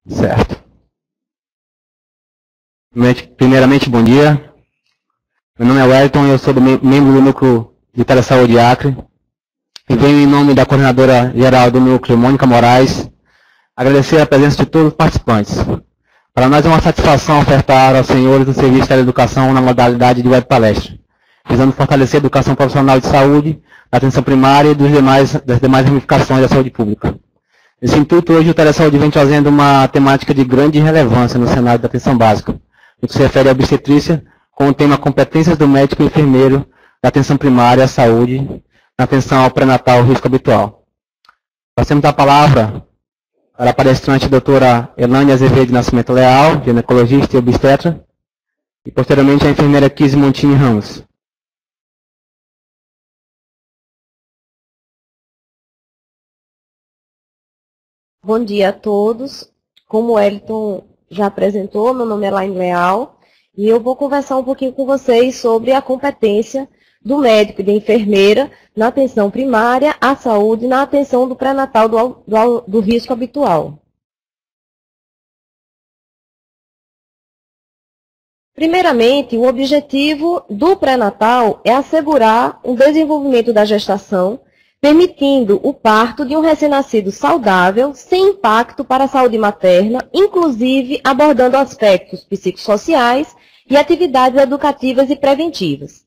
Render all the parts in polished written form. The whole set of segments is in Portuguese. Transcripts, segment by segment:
Certo. Primeiramente, bom dia. Meu nome é Wellington, eu sou membro do Núcleo de Telesaúde Acre. E venho em nome da coordenadora geral do Núcleo, Mônica Moraes, agradecer a presença de todos os participantes. Para nós é uma satisfação ofertar aos senhores do Serviço de Teleeducação na modalidade de web palestra, visando fortalecer a educação profissional de saúde, da atenção primária e das demais ramificações da saúde pública. Nesse intuito, hoje o Telesaúde vem trazendo uma temática de grande relevância no cenário da atenção básica, no que se refere à obstetrícia, com o tema Competências do Médico e Enfermeiro da Atenção Primária à Saúde, na atenção ao pré-natal risco habitual. Passemos a palavra para a palestrante doutora Elane Azevedo de Nascimento Leal, ginecologista e obstetra, e posteriormente a enfermeira Kise Montini Ramos. Bom dia a todos. Como o Wellington já apresentou, meu nome é Elaine Leal e eu vou conversar um pouquinho com vocês sobre a competência do médico e da enfermeira na atenção primária à saúde, na atenção do pré-natal do risco habitual. Primeiramente, o objetivo do pré-natal é assegurar o desenvolvimento da gestação, permitindo o parto de um recém-nascido saudável, sem impacto para a saúde materna, inclusive abordando aspectos psicossociais e atividades educativas e preventivas.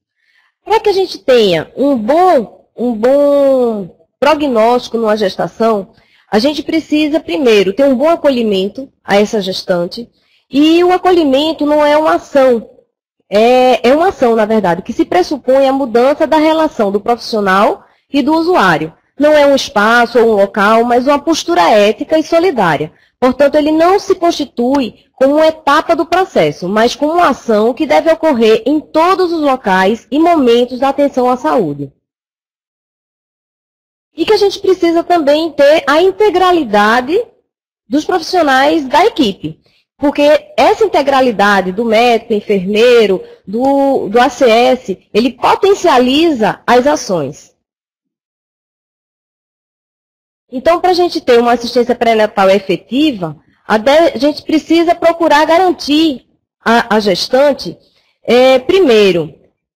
Para que a gente tenha um bom prognóstico numa gestação, a gente precisa, primeiro, ter um bom acolhimento a essa gestante, e o acolhimento não é uma ação, é uma ação, na verdade, que se pressupõe a mudança da relação do profissional e do usuário. Não é um espaço ou um local, mas uma postura ética e solidária. Portanto, ele não se constitui como uma etapa do processo, mas como uma ação que deve ocorrer em todos os locais e momentos da atenção à saúde. E que a gente precisa também ter a integralidade dos profissionais da equipe. Porque essa integralidade do médico, enfermeiro, do ACS, ele potencializa as ações. Então, para a gente ter uma assistência pré-natal efetiva, a gente precisa procurar garantir a gestante, primeiro,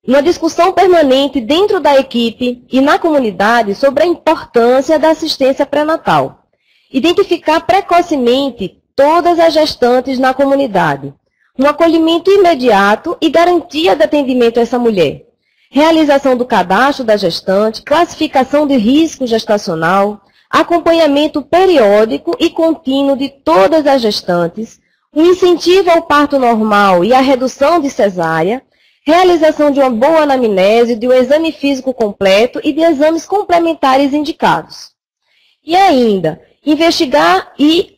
uma discussão permanente dentro da equipe e na comunidade sobre a importância da assistência pré-natal. Identificar precocemente todas as gestantes na comunidade. Um acolhimento imediato e garantia de atendimento a essa mulher. Realização do cadastro da gestante, classificação de risco gestacional, acompanhamento periódico e contínuo de todas as gestantes, um incentivo ao parto normal e à redução de cesárea, realização de uma boa anamnese, de um exame físico completo e de exames complementares indicados. E ainda, investigar e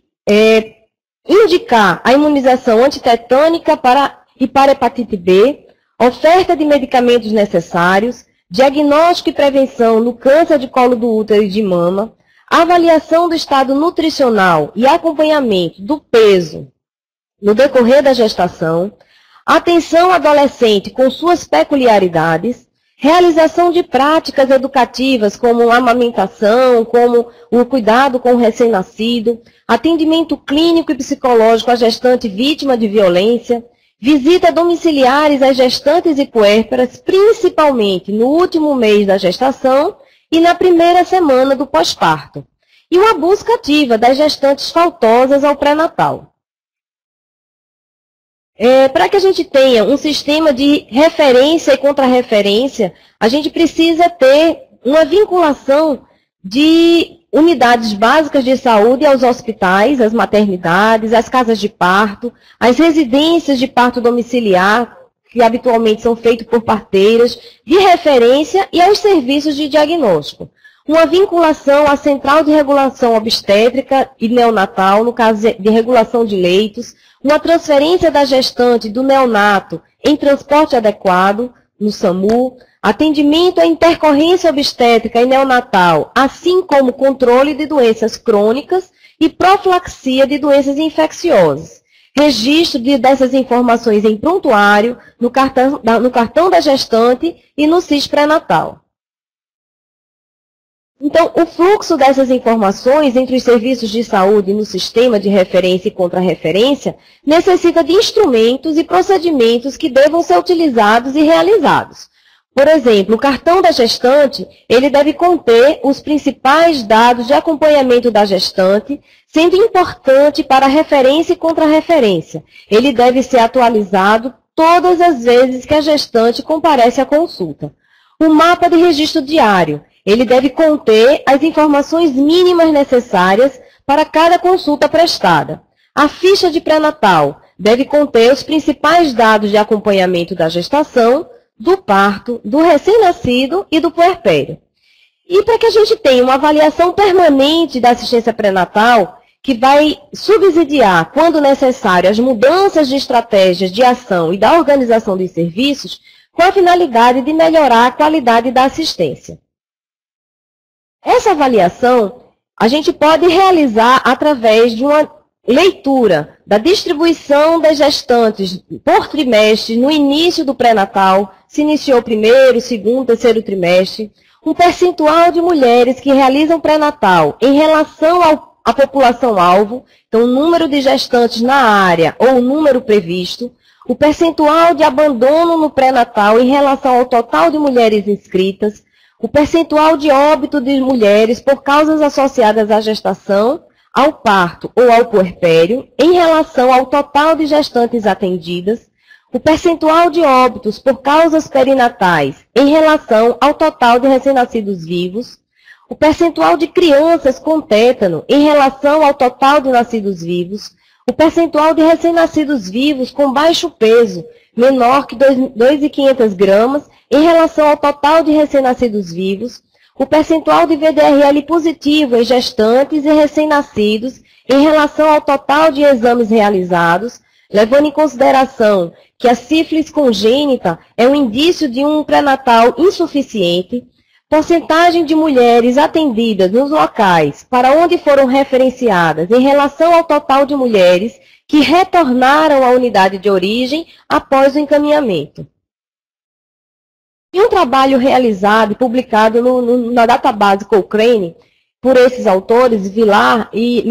indicar a imunização antitetânica para hepatite B, oferta de medicamentos necessários, diagnóstico e prevenção no câncer de colo do útero e de mama, avaliação do estado nutricional e acompanhamento do peso no decorrer da gestação, atenção adolescente com suas peculiaridades, realização de práticas educativas como a amamentação, como o cuidado com o recém-nascido, atendimento clínico e psicológico à gestante vítima de violência, visita domiciliares às gestantes e puérperas, principalmente no último mês da gestação e na primeira semana do pós-parto, e uma busca ativa das gestantes faltosas ao pré-natal. Para que a gente tenha um sistema de referência e contrarreferência, a gente precisa ter uma vinculação de unidades básicas de saúde aos hospitais, às maternidades, às casas de parto, às residências de parto domiciliar, que habitualmente são feitos por parteiras, de referência e aos serviços de diagnóstico. Uma vinculação à central de regulação obstétrica e neonatal, no caso de regulação de leitos, uma transferência da gestante do neonato em transporte adequado, no SAMU, atendimento à intercorrência obstétrica e neonatal, assim como controle de doenças crônicas e profilaxia de doenças infecciosas. Registro dessas informações em prontuário, no cartão da gestante e no CIS pré-natal. Então, o fluxo dessas informações entre os serviços de saúde no sistema de referência e contra-referência necessita de instrumentos e procedimentos que devam ser utilizados e realizados. Por exemplo, o cartão da gestante, ele deve conter os principais dados de acompanhamento da gestante, sendo importante para a referência e contra-referência. Ele deve ser atualizado todas as vezes que a gestante comparece à consulta. O mapa de registro diário, ele deve conter as informações mínimas necessárias para cada consulta prestada. A ficha de pré-natal deve conter os principais dados de acompanhamento da gestação, do parto, do recém-nascido e do puerpério. E para que a gente tenha uma avaliação permanente da assistência pré-natal, que vai subsidiar, quando necessário, as mudanças de estratégias de ação e da organização dos serviços, com a finalidade de melhorar a qualidade da assistência. Essa avaliação a gente pode realizar através de uma leitura da distribuição das gestantes por trimestre no início do pré-natal, se iniciou o primeiro, segundo, terceiro trimestre, um percentual de mulheres que realizam pré-natal em relação à população-alvo, então o número de gestantes na área ou o número previsto, o percentual de abandono no pré-natal em relação ao total de mulheres inscritas, o percentual de óbito de mulheres por causas associadas à gestação, ao parto ou ao puerpério, em relação ao total de gestantes atendidas, o percentual de óbitos por causas perinatais em relação ao total de recém-nascidos vivos, o percentual de crianças com tétano em relação ao total de nascidos vivos, o percentual de recém-nascidos vivos com baixo peso, menor que 2.500 gramas, em relação ao total de recém-nascidos vivos, o percentual de VDRL positivo em gestantes e recém-nascidos em relação ao total de exames realizados, levando em consideração que a sífilis congênita é um indício de um pré-natal insuficiente, porcentagem de mulheres atendidas nos locais para onde foram referenciadas em relação ao total de mulheres que retornaram à unidade de origem após o encaminhamento. E um trabalho realizado e publicado na database Cochrane, por esses autores, Vilar e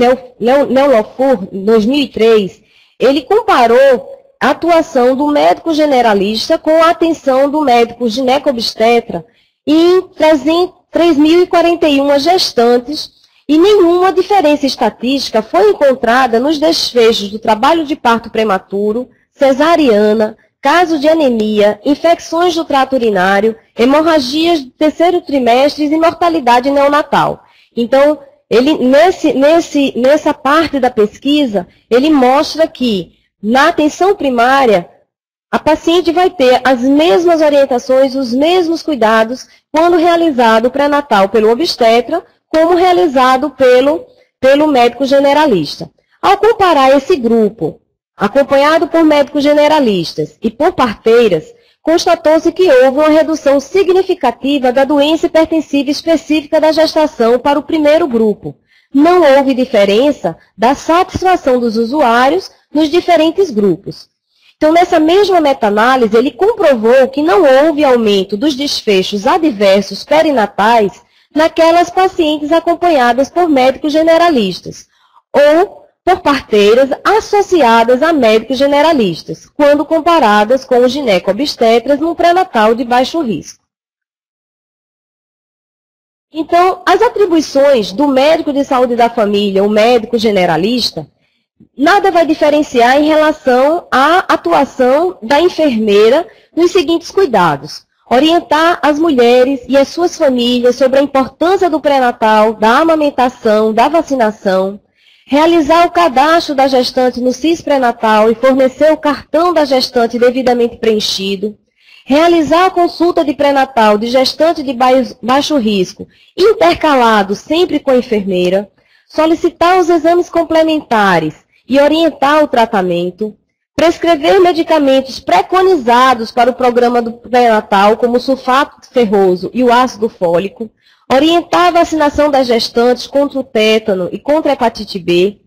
Neulofur, em 2003, ele comparou a atuação do médico generalista com a atenção do médico gineco-obstetra em 3.041 gestantes, e nenhuma diferença estatística foi encontrada nos desfechos do trabalho de parto prematuro, cesariana, caso de anemia, infecções do trato urinário, hemorragias do terceiro trimestre e mortalidade neonatal. Então, ele, nessa parte da pesquisa, ele mostra que, na atenção primária, a paciente vai ter as mesmas orientações, os mesmos cuidados, quando realizado o pré-natal pelo obstetra, como realizado pelo médico generalista. Ao comparar esse grupo, acompanhado por médicos generalistas e por parteiras, constatou-se que houve uma redução significativa da doença hipertensiva específica da gestação para o primeiro grupo. Não houve diferença da satisfação dos usuários nos diferentes grupos. Então, nessa mesma meta-análise, ele comprovou que não houve aumento dos desfechos adversos perinatais naquelas pacientes acompanhadas por médicos generalistas, ou por parteiras associadas a médicos generalistas, quando comparadas com os gineco-obstetras num pré-natal de baixo risco. Então, as atribuições do médico de saúde da família, o médico generalista, nada vai diferenciar em relação à atuação da enfermeira nos seguintes cuidados: orientar as mulheres e as suas famílias sobre a importância do pré-natal, da amamentação, da vacinação, realizar o cadastro da gestante no CIS pré-natal e fornecer o cartão da gestante devidamente preenchido, realizar a consulta de pré-natal de gestante de baixo risco, intercalado sempre com a enfermeira, solicitar os exames complementares e orientar o tratamento, prescrever medicamentos preconizados para o programa do pré-natal, como o sulfato ferroso e o ácido fólico, orientar a vacinação das gestantes contra o tétano e contra a hepatite B,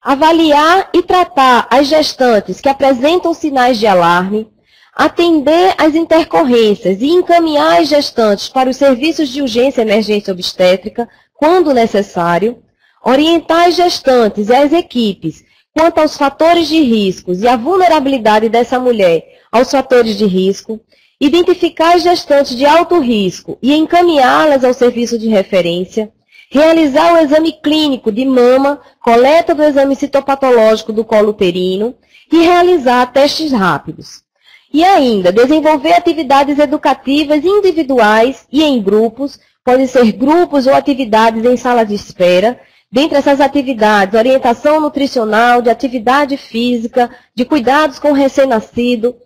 avaliar e tratar as gestantes que apresentam sinais de alarme, atender às intercorrências e encaminhar as gestantes para os serviços de urgência e emergência obstétrica, quando necessário, orientar as gestantes e as equipes quanto aos fatores de riscos e a vulnerabilidade dessa mulher aos fatores de risco, identificar as gestantes de alto risco e encaminhá-las ao serviço de referência, realizar o exame clínico de mama, coleta do exame citopatológico do colo uterino e realizar testes rápidos. E ainda, desenvolver atividades educativas individuais e em grupos, podem ser grupos ou atividades em sala de espera. Dentre essas atividades, orientação nutricional, de atividade física, de cuidados com o recém-nascido,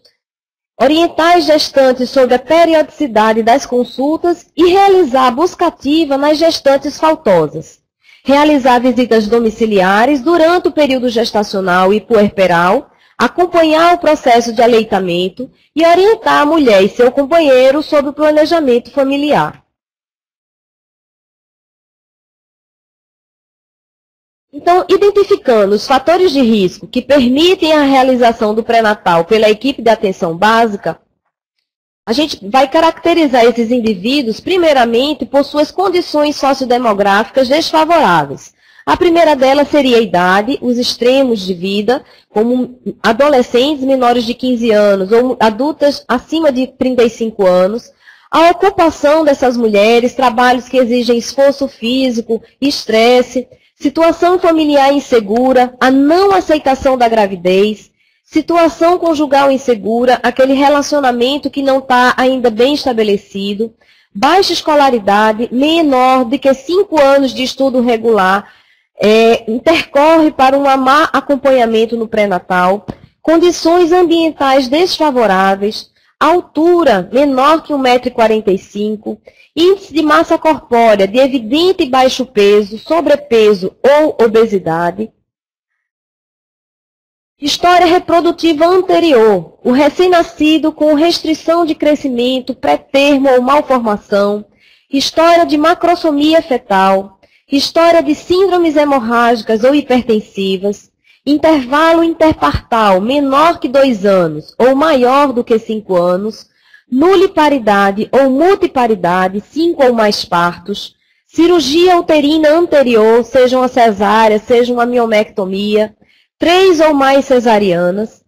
orientar as gestantes sobre a periodicidade das consultas e realizar a busca ativa nas gestantes faltosas. Realizar visitas domiciliares durante o período gestacional e puerperal, acompanhar o processo de aleitamento e orientar a mulher e seu companheiro sobre o planejamento familiar. Então, identificando os fatores de risco que permitem a realização do pré-natal pela equipe de atenção básica, a gente vai caracterizar esses indivíduos, primeiramente, por suas condições sociodemográficas desfavoráveis. A primeira delas seria a idade, os extremos de vida, como adolescentes menores de 15 anos ou adultas acima de 35 anos, a ocupação dessas mulheres, trabalhos que exigem esforço físico, estresse, situação familiar insegura, a não aceitação da gravidez, situação conjugal insegura, aquele relacionamento que não está ainda bem estabelecido, baixa escolaridade, menor do que 5 anos de estudo regular, intercorre para um má acompanhamento no pré-natal, condições ambientais desfavoráveis, altura menor que 1,45 m, índice de massa corpórea de evidente baixo peso, sobrepeso ou obesidade, história reprodutiva anterior, o recém-nascido com restrição de crescimento, pré-termo ou malformação, história de macrosomia fetal, história de síndromes hemorrágicas ou hipertensivas, intervalo interpartal menor que 2 anos ou maior do que 5 anos, nuliparidade ou multiparidade, 5 ou mais partos, cirurgia uterina anterior, seja uma cesárea, seja uma miomectomia, 3 ou mais cesarianas,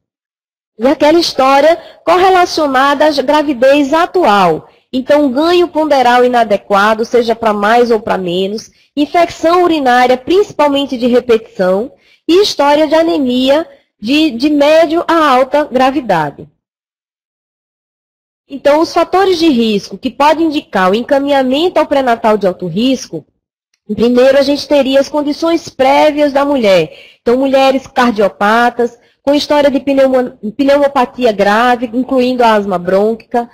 e aquela história correlacionada à gravidez atual. Então, ganho ponderal inadequado, seja para mais ou para menos, infecção urinária, principalmente de repetição, e história de anemia de médio a alta gravidade. Então, os fatores de risco que podem indicar o encaminhamento ao pré-natal de alto risco, primeiro a gente teria as condições prévias da mulher. Então, mulheres cardiopatas, com história de pneumopatia grave, incluindo a asma brônquica,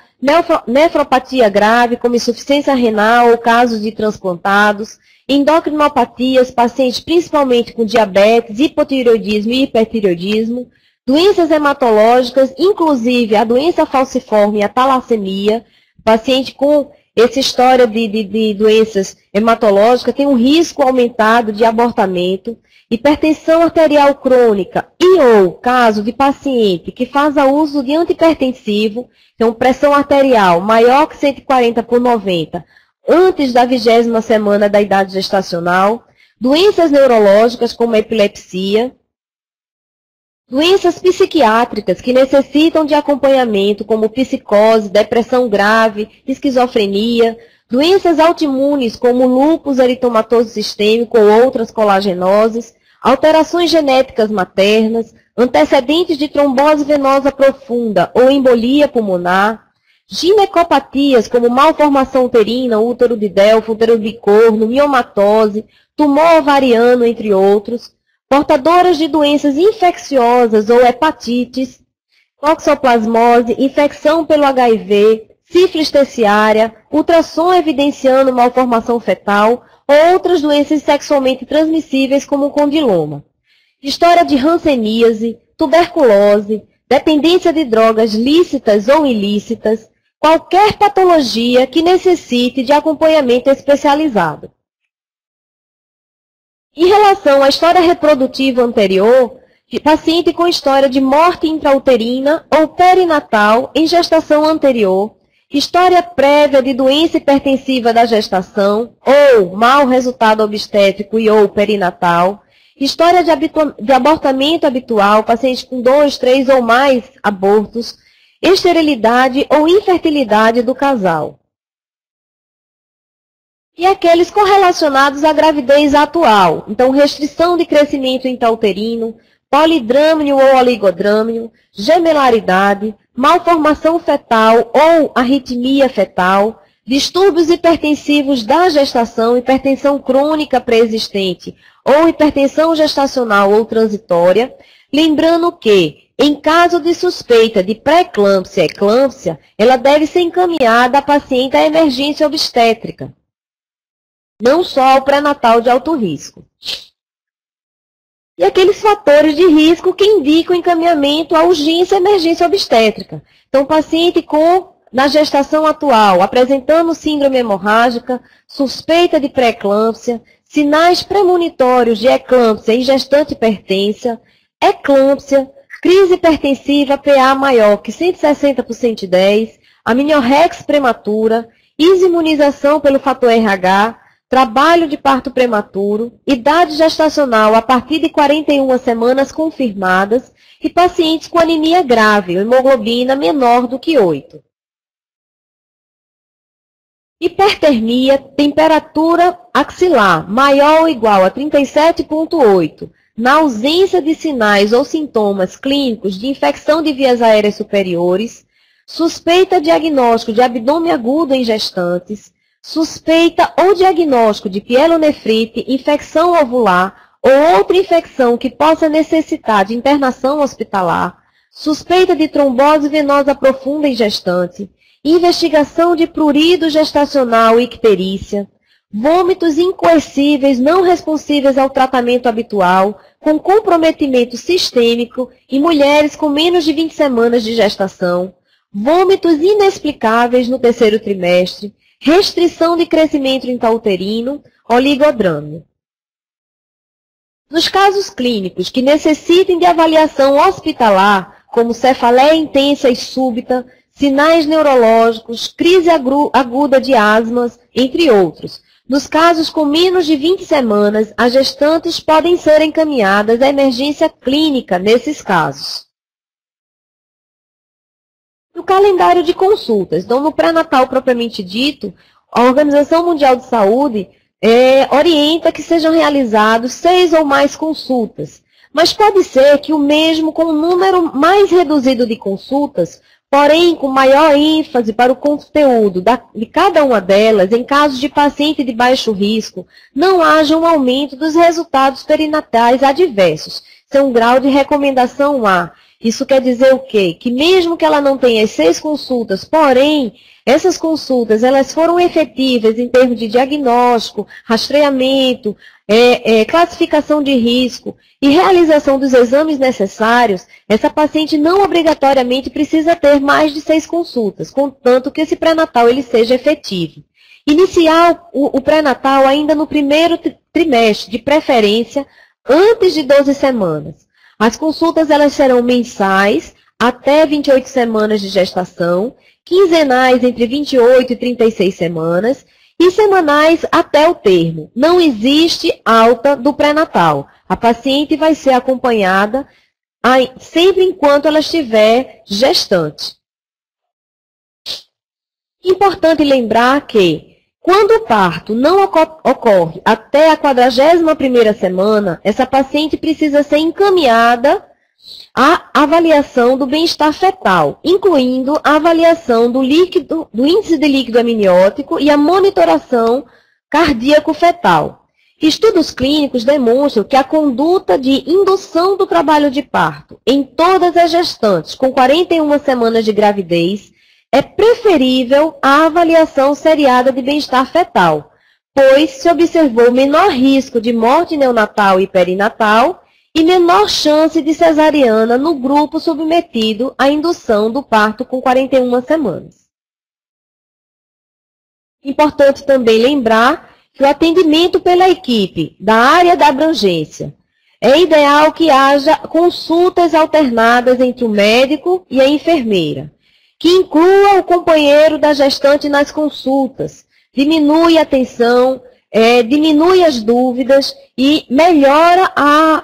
nefropatia grave, como insuficiência renal ou casos de transplantados, endocrinopatias, pacientes principalmente com diabetes, hipotireoidismo e hipertireoidismo, doenças hematológicas, inclusive a doença falciforme e a talassemia, paciente com essa história de doenças hematológicas tem um risco aumentado de abortamento, hipertensão arterial crônica e ou caso de paciente que faz uso de antihipertensivo, então pressão arterial maior que 140/90, antes da 20ª semana da idade gestacional, doenças neurológicas como a epilepsia, doenças psiquiátricas que necessitam de acompanhamento como psicose, depressão grave, esquizofrenia, doenças autoimunes como lúpus eritematoso sistêmico ou outras colagenoses, alterações genéticas maternas, antecedentes de trombose venosa profunda ou embolia pulmonar, ginecopatias como malformação uterina, útero de Delfo, útero de corno, miomatose, tumor ovariano, entre outros, portadoras de doenças infecciosas ou hepatites, toxoplasmose, infecção pelo HIV, sífilis terciária, ultrassom evidenciando malformação fetal ou outras doenças sexualmente transmissíveis como o condiloma. História de hanseníase, tuberculose, dependência de drogas lícitas ou ilícitas, qualquer patologia que necessite de acompanhamento especializado. Em relação à história reprodutiva anterior, paciente com história de morte intrauterina ou perinatal em gestação anterior, história prévia de doença hipertensiva da gestação ou mau resultado obstétrico e ou perinatal, história de abortamento habitual, paciente com 2, 3 ou mais abortos, esterilidade ou infertilidade do casal. E aqueles correlacionados à gravidez atual, então restrição de crescimento intrauterino, polidrâmio ou oligodrâmio, gemelaridade, malformação fetal ou arritmia fetal, distúrbios hipertensivos da gestação, hipertensão crônica pré-existente ou hipertensão gestacional ou transitória, lembrando que, em caso de suspeita de pré-eclâmpsia e eclâmpsia, ela deve ser encaminhada a paciente à emergência obstétrica, não só ao pré-natal de alto risco. E aqueles fatores de risco que indicam encaminhamento à urgência e emergência obstétrica. Então, paciente na gestação atual, apresentando síndrome hemorrágica, suspeita de pré-eclâmpsia, sinais premonitórios de eclâmpsia em gestante hipertensa, eclâmpsia, crise hipertensiva PA maior que 160 por 110, amniorrex prematura, imunização pelo fator RH, trabalho de parto prematuro, idade gestacional a partir de 41 semanas confirmadas e pacientes com anemia grave, hemoglobina menor do que 8. Hipertermia, temperatura axilar maior ou igual a 37,8, na ausência de sinais ou sintomas clínicos de infecção de vias aéreas superiores, suspeita diagnóstico de abdômen agudo em gestantes, suspeita ou diagnóstico de pielonefrite, infecção ovular ou outra infecção que possa necessitar de internação hospitalar, suspeita de trombose venosa profunda em gestante, investigação de prurido gestacional e icterícia, vômitos incoercíveis não responsíveis ao tratamento habitual, com comprometimento sistêmico em mulheres com menos de 20 semanas de gestação, vômitos inexplicáveis no terceiro trimestre, restrição de crescimento intrauterino, oligodrâmio. Nos casos clínicos que necessitem de avaliação hospitalar, como cefaleia intensa e súbita, sinais neurológicos, crise aguda de asmas, entre outros. Nos casos com menos de 20 semanas, as gestantes podem ser encaminhadas à emergência clínica nesses casos. No calendário de consultas, então no pré-natal propriamente dito, a Organização Mundial de Saúde orienta que sejam realizados 6 ou mais consultas, mas pode ser que o mesmo com um número mais reduzido de consultas, porém com maior ênfase para o conteúdo de cada uma delas, em casos de paciente de baixo risco, não haja um aumento dos resultados perinatais adversos. Isso é um grau de recomendação A. Isso quer dizer o quê? Que mesmo que ela não tenha as 6 consultas, porém, essas consultas elas foram efetivas em termos de diagnóstico, rastreamento, classificação de risco e realização dos exames necessários, essa paciente não obrigatoriamente precisa ter mais de 6 consultas, contanto que esse pré-natal ele seja efetivo. Iniciar o pré-natal ainda no primeiro trimestre, de preferência, antes de 12 semanas. As consultas elas serão mensais, até 28 semanas de gestação, quinzenais entre 28 e 36 semanas, e semanais até o termo. Não existe alta do pré-natal. A paciente vai ser acompanhada sempre enquanto ela estiver gestante. Importante lembrar que, quando o parto não ocorre até a 41ª semana, essa paciente precisa ser encaminhada à avaliação do bem-estar fetal, incluindo a avaliação do índice de líquido amniótico e a monitoração cardíaco-fetal. Estudos clínicos demonstram que a conduta de indução do trabalho de parto em todas as gestantes com 41 semanas de gravidez é preferível à avaliação seriada de bem-estar fetal, pois se observou menor risco de morte neonatal e perinatal e menor chance de cesariana no grupo submetido à indução do parto com 41 semanas. Importante também lembrar que o atendimento pela equipe da área da abrangência É ideal que haja consultas alternadas entre o médico e a enfermeira, que inclua o companheiro da gestante nas consultas, diminui a tensão, diminui as dúvidas e melhora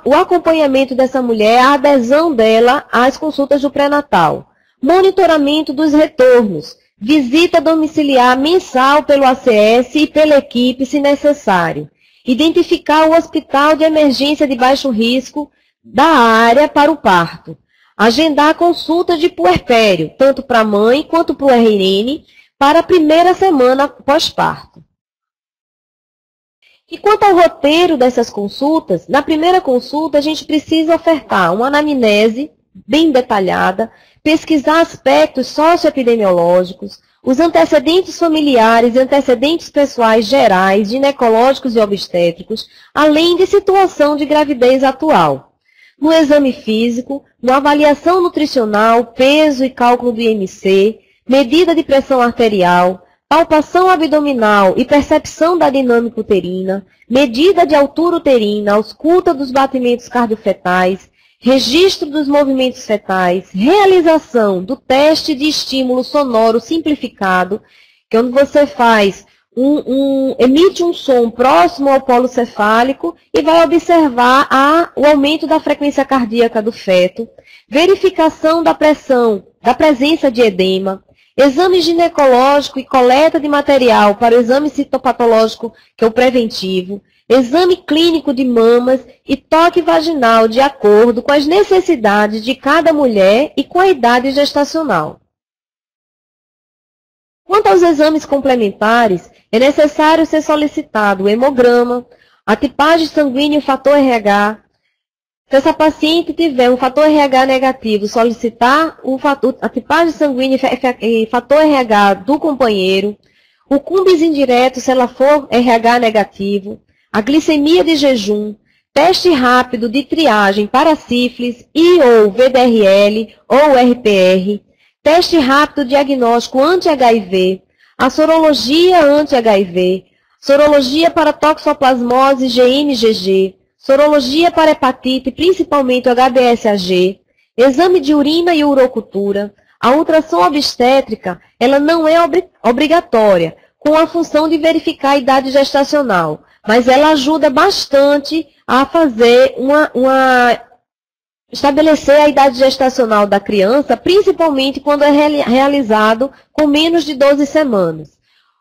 o acompanhamento dessa mulher, a adesão dela às consultas do pré-natal. Monitoramento dos retornos, visita domiciliar mensal pelo ACS e pela equipe, se necessário. Identificar o hospital de emergência de baixo risco da área para o parto. Agendar consulta de puerpério, tanto para a mãe quanto para o RN, para a primeira semana pós-parto. E quanto ao roteiro dessas consultas, na primeira consulta a gente precisa ofertar uma anamnese bem detalhada, pesquisar aspectos socioepidemiológicos, os antecedentes familiares e antecedentes pessoais gerais, ginecológicos e obstétricos, além de situação de gravidez atual. No exame físico, uma avaliação nutricional, peso e cálculo do IMC, medida de pressão arterial, palpação abdominal e percepção da dinâmica uterina, medida de altura uterina, ausculta dos batimentos cardiofetais, registro dos movimentos fetais, realização do teste de estímulo sonoro simplificado, que é onde você faz emite um som próximo ao polo cefálico e vai observar o aumento da frequência cardíaca do feto, verificação da pressão, da presença de edema, exame ginecológico e coleta de material para o exame citopatológico, que é o preventivo, exame clínico de mamas e toque vaginal de acordo com as necessidades de cada mulher e com a idade gestacional. Quanto aos exames complementares, é necessário ser solicitado o hemograma, a tipagem sanguínea e o fator RH. Se essa paciente tiver um fator RH negativo, solicitar a tipagem sanguínea e fator RH do companheiro, o cumbis indireto, se ela for RH negativo, a glicemia de jejum, teste rápido de triagem para sífilis e ou VDRL ou RPR, teste rápido diagnóstico anti-HIV, a sorologia anti-HIV, sorologia para toxoplasmose GM-GG, sorologia para hepatite, principalmente o HBsAg, exame de urina e urocultura. A ultrassom obstétrica, ela não é obrigatória, com a função de verificar a idade gestacional, mas ela ajuda bastante a fazer estabelecer a idade gestacional da criança, principalmente quando é realizado com menos de 12 semanas.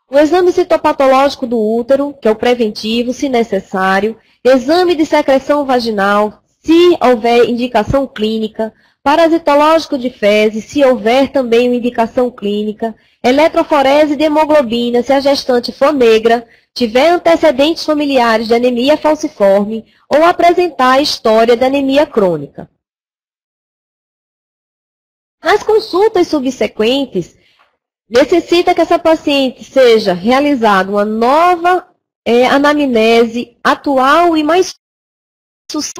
O exame citopatológico do útero, que é o preventivo, se necessário, exame de secreção vaginal, se houver indicação clínica, parasitológico de fezes, se houver também uma indicação clínica, eletroforese de hemoglobina, se a gestante for negra, tiver antecedentes familiares de anemia falciforme ou apresentar a história de anemia crônica. Nas consultas subsequentes, necessita que essa paciente seja realizada uma nova anamnese atual e mais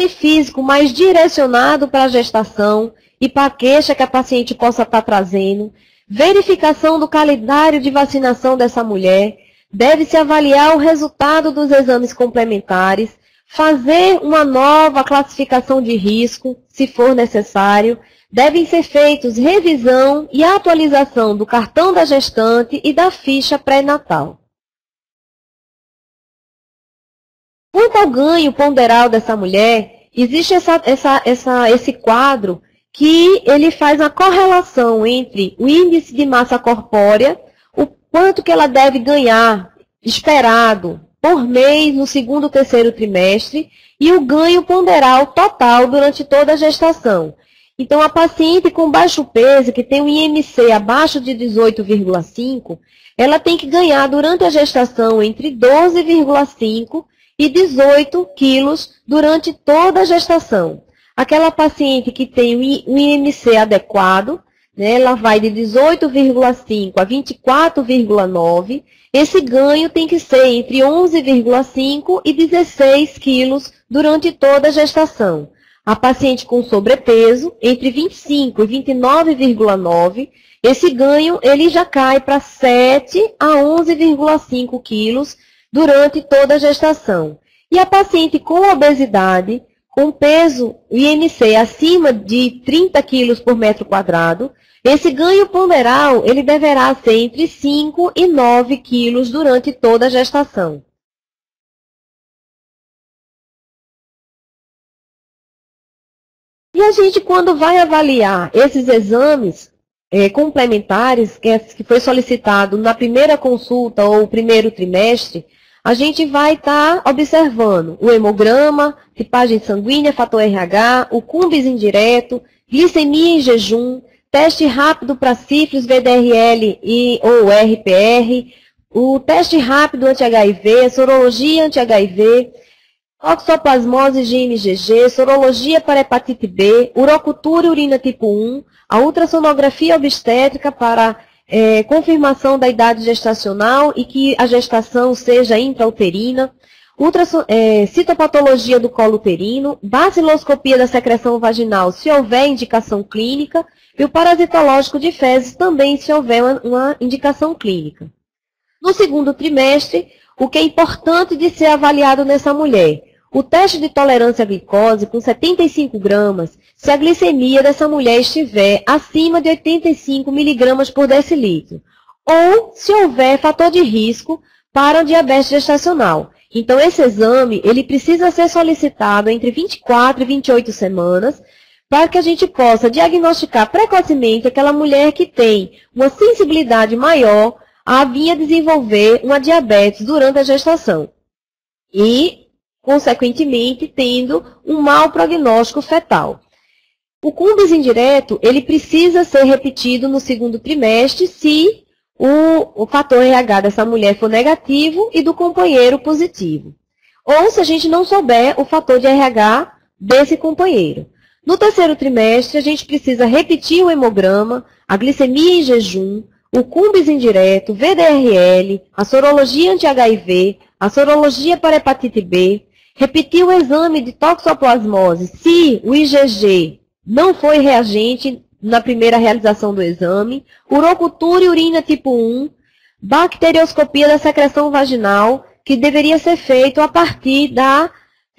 físico, mais direcionado para a gestação e para a queixa que a paciente possa estar trazendo, verificação do calendário de vacinação dessa mulher, deve-se avaliar o resultado dos exames complementares, fazer uma nova classificação de risco, se for necessário, devem ser feitos revisão e atualização do cartão da gestante e da ficha pré-natal. Quanto ao ganho ponderal dessa mulher, existe esse quadro que ele faz a correlação entre o índice de massa corpórea, o quanto que ela deve ganhar esperado por mês no segundo ou terceiro trimestre e o ganho ponderal total durante toda a gestação. Então, a paciente com baixo peso, que tem um IMC abaixo de 18,5, ela tem que ganhar durante a gestação entre 12,5 e 18 quilos durante toda a gestação. Aquela paciente que tem um IMC adequado, né, ela vai de 18,5 a 24,9, esse ganho tem que ser entre 11,5 e 16 quilos durante toda a gestação. A paciente com sobrepeso, entre 25 e 29,9, esse ganho ele já cai para 7 a 11,5 quilos durante toda a gestação. E a paciente com obesidade, com peso IMC acima de 30 quilos por metro quadrado, esse ganho ponderal ele deverá ser entre 5 e 9 quilos durante toda a gestação. E a gente, quando vai avaliar esses exames complementares, que foi solicitado na primeira consulta ou primeiro trimestre, a gente vai estar observando o hemograma, tipagem sanguínea, fator RH, o cumbis indireto, glicemia em jejum, teste rápido para sífilis, VDRL ou RPR, o teste rápido anti-HIV, sorologia anti-HIV, toxoplasmose GMGG, sorologia para hepatite B, urocultura e urina tipo 1, a ultrassonografia obstétrica para confirmação da idade gestacional e que a gestação seja intrauterina, citopatologia do colo uterino, baciloscopia da secreção vaginal se houver indicação clínica e o parasitológico de fezes também se houver uma indicação clínica. No segundo trimestre, o que é importante de ser avaliado nessa mulher? O teste de tolerância à glicose com 75 gramas, se a glicemia dessa mulher estiver acima de 85 miligramas por decilitro, ou se houver fator de risco para o diabetes gestacional. Então, esse exame, ele precisa ser solicitado entre 24 e 28 semanas, para que a gente possa diagnosticar precocemente aquela mulher que tem uma sensibilidade maior a vir a desenvolver uma diabetes durante a gestação. E, consequentemente, tendo um mau prognóstico fetal. O cumbis indireto, ele precisa ser repetido no segundo trimestre se o fator RH dessa mulher for negativo e do companheiro positivo. Ou se a gente não souber o fator de RH desse companheiro. No terceiro trimestre, a gente precisa repetir o hemograma, a glicemia em jejum, o cumbis indireto, VDRL, a sorologia anti-HIV, a sorologia para hepatite B, repetir o exame de toxoplasmose se o IgG não foi reagente na primeira realização do exame, urocultura e urina tipo 1, bacterioscopia da secreção vaginal, que deveria ser feito a partir da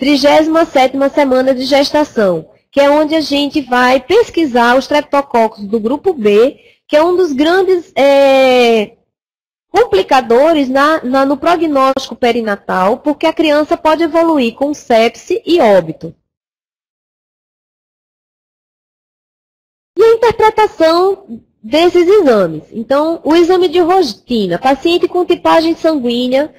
37ª semana de gestação, que é onde a gente vai pesquisar os streptococcus do grupo B, que é um dos grandes complicadores no prognóstico perinatal, porque a criança pode evoluir com sepse e óbito. E a interpretação desses exames. Então, o exame de rotina, paciente com tipagem sanguínea,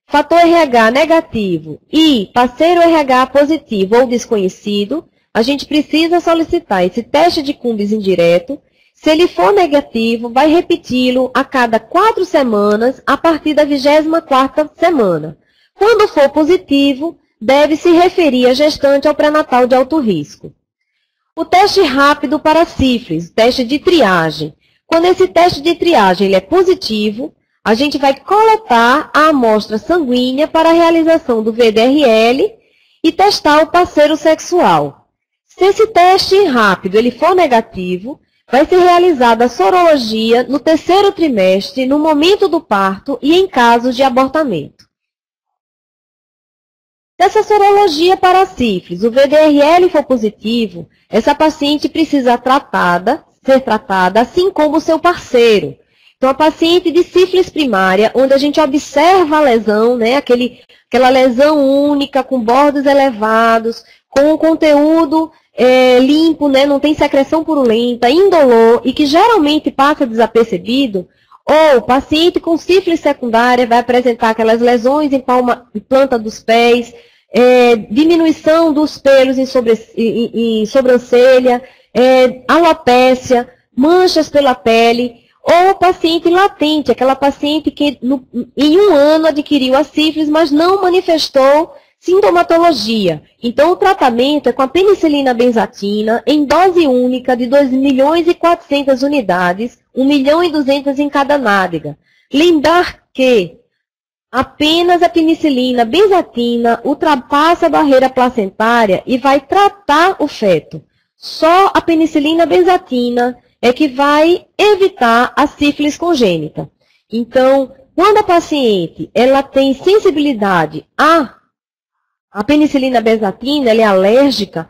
fator RH negativo e parceiro RH positivo ou desconhecido, a gente precisa solicitar esse teste de cumbis indireto. Se ele for negativo, vai repeti-lo a cada 4 semanas, a partir da 24ª semana. Quando for positivo, deve se referir a gestante ao pré-natal de alto risco. O teste rápido para sífilis, teste de triagem. Quando esse teste de triagem ele é positivo, a gente vai coletar a amostra sanguínea para a realização do VDRL e testar o parceiro sexual. Se esse teste rápido ele for negativo, vai ser realizada a sorologia no terceiro trimestre, no momento do parto e em casos de abortamento. Se essa sorologia para a sífilis, o VDRL for positivo, essa paciente precisa ser tratada assim como o seu parceiro. Então, a paciente de sífilis primária, onde a gente observa a lesão, né, aquela lesão única, com bordos elevados, com o conteúdo limpo, né, não tem secreção purulenta, indolor, e que geralmente passa desapercebido, ou paciente com sífilis secundária vai apresentar aquelas lesões em planta dos pés, diminuição dos pelos em sobrancelha, alopécia, manchas pela pele, ou paciente latente, aquela paciente que em 1 ano adquiriu a sífilis, mas não manifestou sintomatologia. Então, o tratamento é com a penicilina benzatina em dose única de 2.400.000 unidades, 1.200.000 em cada nádega. Lembrar que apenas a penicilina benzatina ultrapassa a barreira placentária e vai tratar o feto. Só a penicilina benzatina é que vai evitar a sífilis congênita. Então, quando a paciente ela tem sensibilidade a penicilina benzatina ela é alérgica,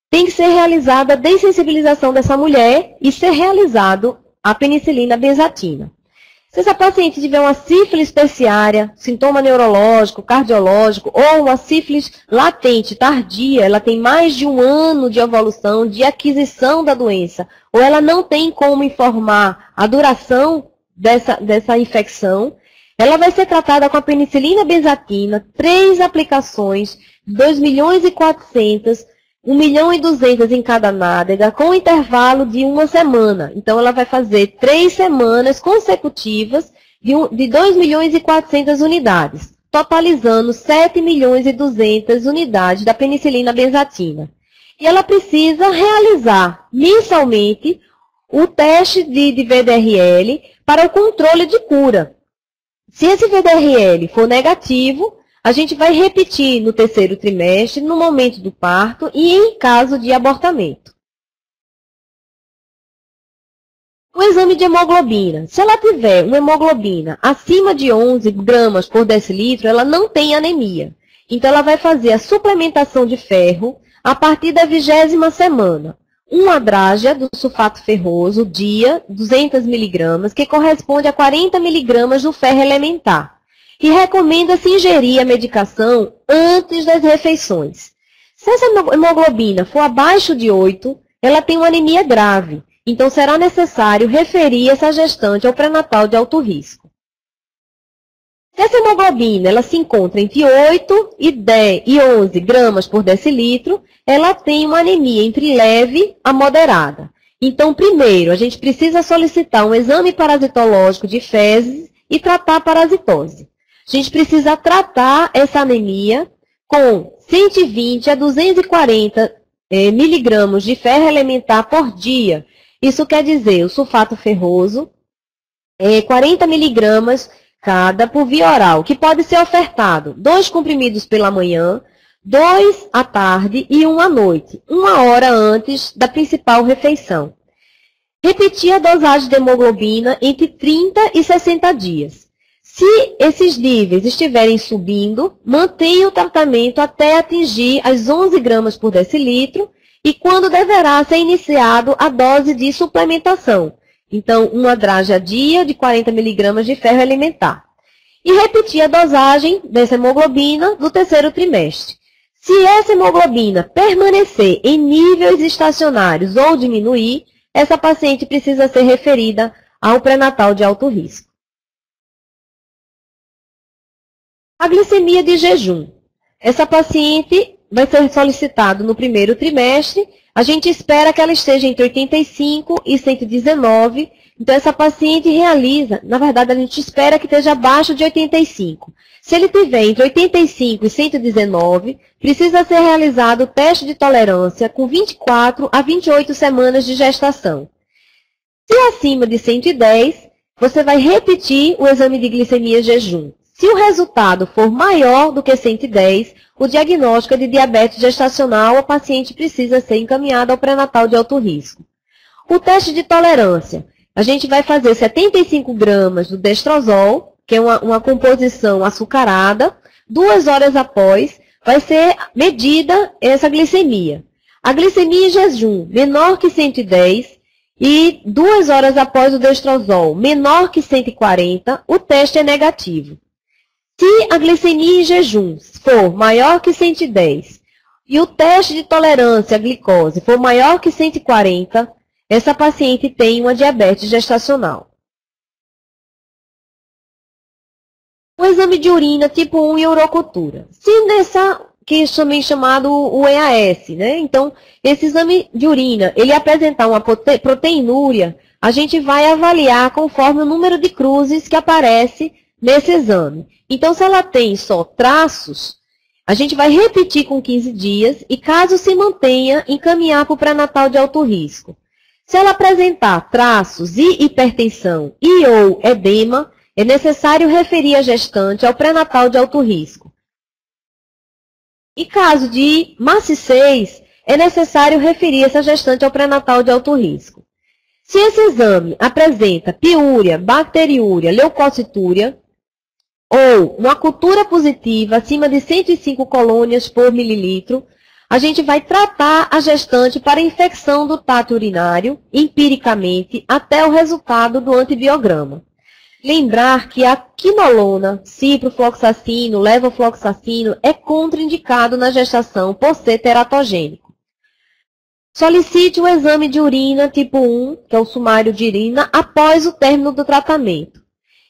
tem que ser realizada a dessensibilização dessa mulher e ser realizado a penicilina benzatina. Se essa paciente tiver uma sífilis terciária, sintoma neurológico, cardiológico, ou uma sífilis latente, tardia, ela tem mais de 1 ano de evolução, de aquisição da doença, ou ela não tem como informar a duração dessa infecção, ela vai ser tratada com a penicilina benzatina, 3 aplicações, 2.400.000, 1.200.000 em cada nádega, com intervalo de 1 semana. Então, ela vai fazer 3 semanas consecutivas de 2.400.000 unidades, totalizando 7.200.000 unidades da penicilina benzatina. E ela precisa realizar mensalmente o teste de VDRL para o controle de cura. Se esse VDRL for negativo, a gente vai repetir no 3º trimestre, no momento do parto e em caso de abortamento. O exame de hemoglobina. Se ela tiver uma hemoglobina acima de 11 gramas por decilitro, ela não tem anemia. Então, ela vai fazer a suplementação de ferro a partir da 20ª semana. Uma drágia do sulfato ferroso, dia, 200 mg, que corresponde a 40 mg do ferro elementar. E recomenda-se ingerir a medicação antes das refeições. Se essa hemoglobina for abaixo de 8, ela tem uma anemia grave. Então, será necessário referir essa gestante ao pré-natal de alto risco. Se essa hemoglobina ela se encontra entre 8 e 11 gramas por decilitro, ela tem uma anemia entre leve a moderada. Então, primeiro, a gente precisa solicitar um exame parasitológico de fezes e tratar a parasitose. A gente precisa tratar essa anemia com 120 a 240 miligramas de ferro elementar por dia. Isso quer dizer, o sulfato ferroso, 40 miligramas cada por via oral, que pode ser ofertado 2 comprimidos pela manhã, 2 à tarde e 1 à noite, 1 hora antes da principal refeição. Repetir a dosagem de hemoglobina entre 30 e 60 dias. Se esses níveis estiverem subindo, mantenha o tratamento até atingir as 11 gramas por decilitro e quando deverá ser iniciado a dose de suplementação. Então, uma drágia a dia de 40 mg de ferro elementar. E repetir a dosagem dessa hemoglobina no 3º trimestre. Se essa hemoglobina permanecer em níveis estacionários ou diminuir, essa paciente precisa ser referida ao pré-natal de alto risco. A glicemia de jejum. Essa paciente vai ser solicitada no 1º trimestre. A gente espera que ela esteja entre 85 e 119. Então, essa paciente realiza, na verdade, a gente espera que esteja abaixo de 85. Se ele tiver entre 85 e 119, precisa ser realizado o teste de tolerância com 24 a 28 semanas de gestação. Se acima de 110, você vai repetir o exame de glicemia jejum. Se o resultado for maior do que 110, o diagnóstico é de diabetes gestacional, a paciente precisa ser encaminhada ao pré-natal de alto risco. O teste de tolerância. A gente vai fazer 75 gramas do destrozol, que é uma composição açucarada. 2 horas após, vai ser medida essa glicemia. A glicemia em jejum menor que 110 e 2 horas após o destrozol menor que 140, o teste é negativo. Se a glicemia em jejum for maior que 110 e o teste de tolerância à glicose for maior que 140, essa paciente tem uma diabetes gestacional. O exame de urina tipo 1 e urocultura. Se nessa, que é também chamado o EAS, né? Então, esse exame de urina, ele apresentar uma proteinúria, a gente vai avaliar conforme o número de cruzes que aparece nesse exame. Então, se ela tem só traços, a gente vai repetir com 15 dias e, caso se mantenha, encaminhar para o pré-natal de alto risco. Se ela apresentar traços e hipertensão e ou edema, é necessário referir a gestante ao pré-natal de alto risco. E caso de maciçez, é necessário referir essa gestante ao pré-natal de alto risco. Se esse exame apresenta piúria, bacteriúria, leucocitúria, ou uma cultura positiva acima de 105 colônias por mililitro, a gente vai tratar a gestante para infecção do trato urinário, empiricamente, até o resultado do antibiograma. Lembrar que a quinolona, ciprofloxacino, levofloxacino é contraindicado na gestação por ser teratogênico. Solicite o exame de urina tipo 1, que é o sumário de urina, após o término do tratamento.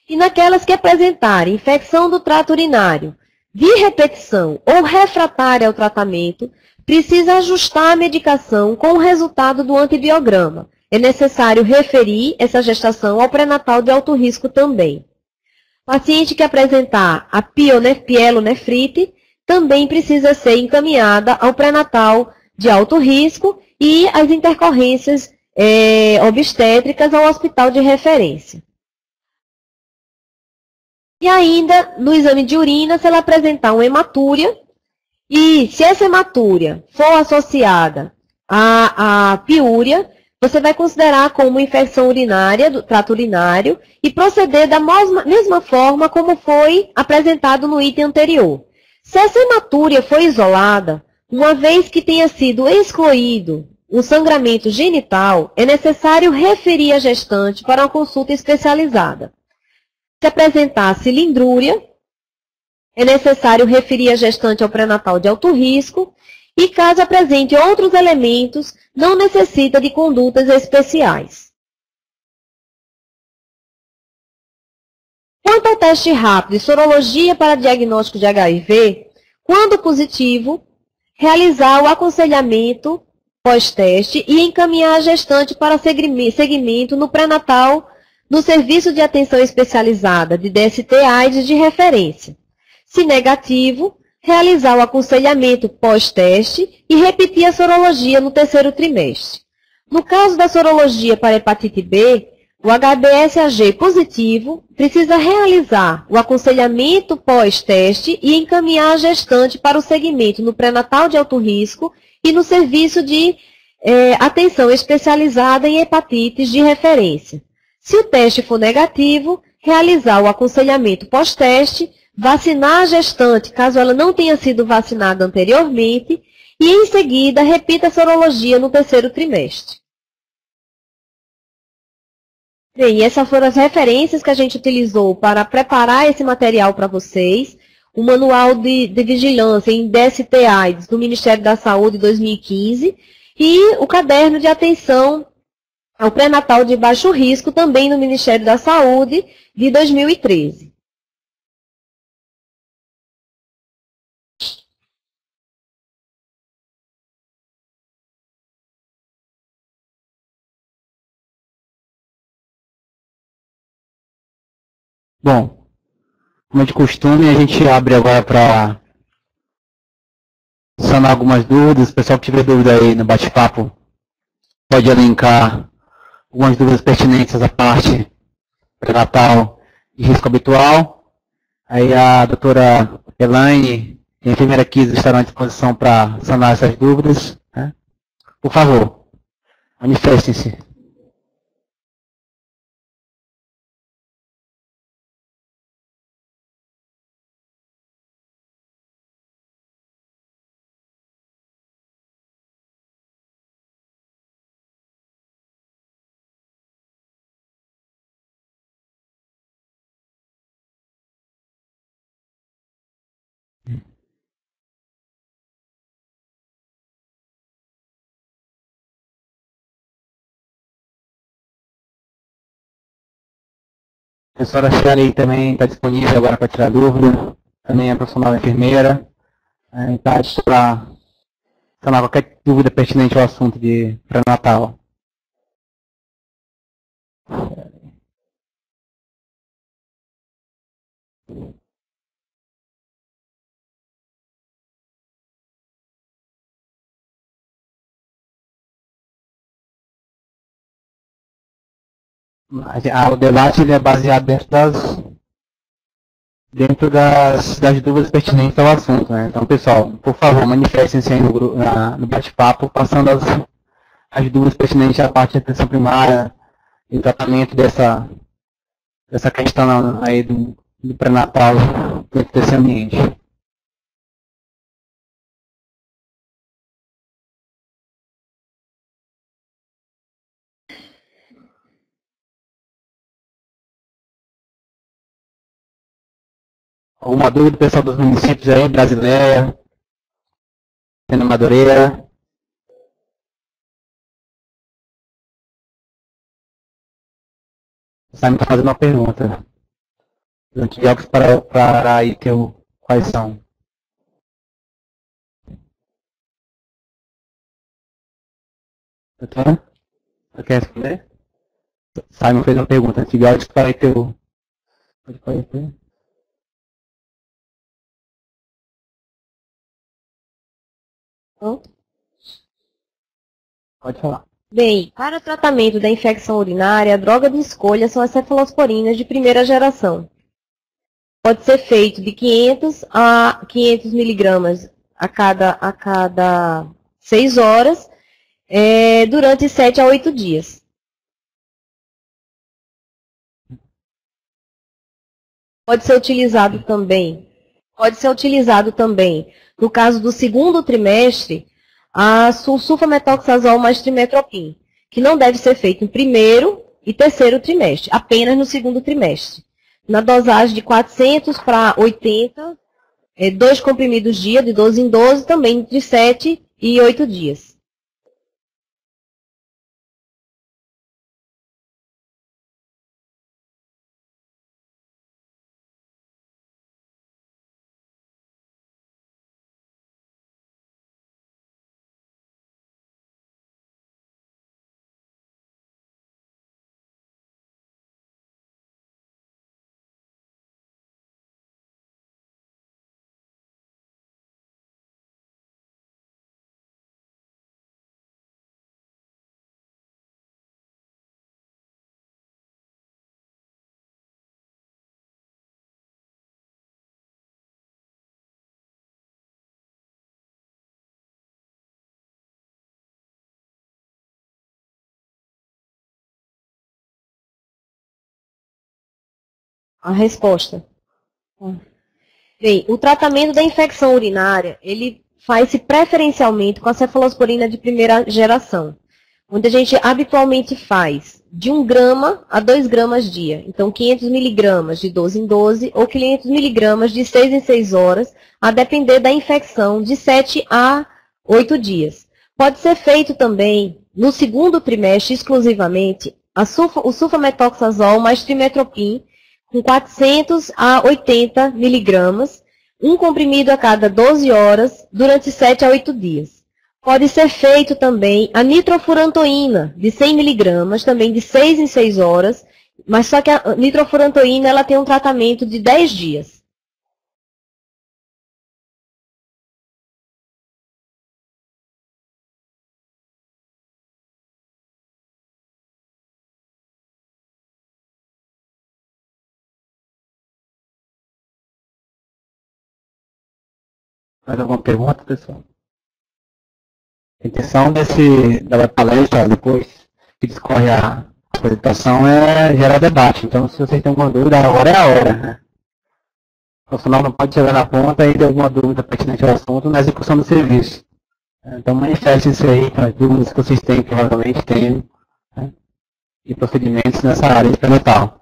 E naquelas que apresentarem infecção do trato urinário de repetição ou refratária ao tratamento, precisa ajustar a medicação com o resultado do antibiograma. É necessário referir essa gestação ao pré-natal de alto risco também. Paciente que apresentar a pielonefrite também precisa ser encaminhada ao pré-natal de alto risco e as intercorrências obstétricas ao hospital de referência. E ainda, no exame de urina, se ela apresentar uma hematúria, e se essa hematúria for associada à piúria, você vai considerar como infecção urinária, do trato urinário, e proceder da mesma forma como foi apresentado no item anterior. Se essa hematúria for isolada, uma vez que tenha sido excluído um sangramento genital, é necessário referir a gestante para uma consulta especializada. Se apresentar cilindrúria, é necessário referir a gestante ao pré-natal de alto risco e, caso apresente outros elementos, não necessita de condutas especiais. Quanto ao teste rápido e sorologia para diagnóstico de HIV, quando positivo, realizar o aconselhamento pós-teste e encaminhar a gestante para segmento no pré-natal no Serviço de Atenção Especializada de DST-AIDS de referência. Se negativo, realizar o aconselhamento pós-teste e repetir a sorologia no terceiro trimestre. No caso da sorologia para hepatite B, o HBsAg positivo precisa realizar o aconselhamento pós-teste e encaminhar a gestante para o segmento no pré-natal de alto risco e no Serviço de Atenção Especializada em Hepatites de referência. Se o teste for negativo, realizar o aconselhamento pós-teste, vacinar a gestante, caso ela não tenha sido vacinada anteriormente, e em seguida repita a sorologia no terceiro trimestre. Bem, essas foram as referências que a gente utilizou para preparar esse material para vocês. O Manual de Vigilância em DST-AIDS do Ministério da Saúde 2015 e o Caderno de Atenção ao Pré-Natal de Baixo Risco, também no Ministério da Saúde, de 2013. Bom, como é de costume, a gente abre agora para sanar algumas dúvidas. O pessoal que tiver dúvida aí no bate-papo pode elencar algumas dúvidas pertinentes à parte pré-natal e risco habitual. Aí a doutora Elaine e a enfermeira Kisa estarão à disposição para sanar essas dúvidas, né? Por favor, manifestem-se. A professora Shelley também está disponível agora para tirar dúvida. Também é profissional enfermeira. Está para sanar qualquer dúvida pertinente ao assunto de pré-natal. O debate ele é baseado dentro das dúvidas pertinentes ao assunto, né? Então, pessoal, por favor, manifestem-se aí no bate-papo, passando as dúvidas pertinentes à parte de atenção primária e tratamento dessa questão aí do pré-natal dentro desse ambiente. Alguma dúvida, pessoal dos municípios aí, Brasileia, Sena Madureira? Simon está fazendo uma pergunta. Os antibióticos para aí quais são? Doutora? Você quer responder? Simon fez uma pergunta. Antibióticos para ITU. Pode. Pode falar. Bem, para o tratamento da infecção urinária, a droga de escolha são as cefalosporinas de primeira geração. Pode ser feito de 500 a 500 miligramas a cada 6 horas, durante 7 a 8 dias. Pode ser utilizado também, no caso do segundo trimestre, a sulfametoxazol mais trimetropin, que não deve ser feito no primeiro e terceiro trimestre, apenas no segundo trimestre. Na dosagem de 400 para 80, 2 comprimidos dia, de 12 em 12, também de 7 e 8 dias. A resposta. Bem, o tratamento da infecção urinária, ele faz-se preferencialmente com a cefalosporina de primeira geração, onde a gente habitualmente faz de 1 grama a 2 gramas dia. Então, 500 miligramas de 12 em 12 ou 500 miligramas de 6 em 6 horas, a depender da infecção, de 7 a 8 dias. Pode ser feito também, no segundo trimestre, exclusivamente, o sulfametoxazol mais trimetropin, com 400 a 80 miligramas, um comprimido a cada 12 horas, durante 7 a 8 dias. Pode ser feito também a nitrofurantoína, de 100 miligramas, também de 6 em 6 horas, mas só que a nitrofurantoína ela tem um tratamento de 10 dias. Mais alguma pergunta, pessoal? A intenção da palestra, depois que discorre a apresentação, é gerar debate. Então, se vocês têm alguma dúvida, agora é a hora. Né? O profissional não pode chegar na ponta e ter alguma dúvida pertinente ao assunto na execução do serviço. Então, manifestem isso aí, as dúvidas que vocês têm, provavelmente têm, né? E procedimentos nessa área experimental.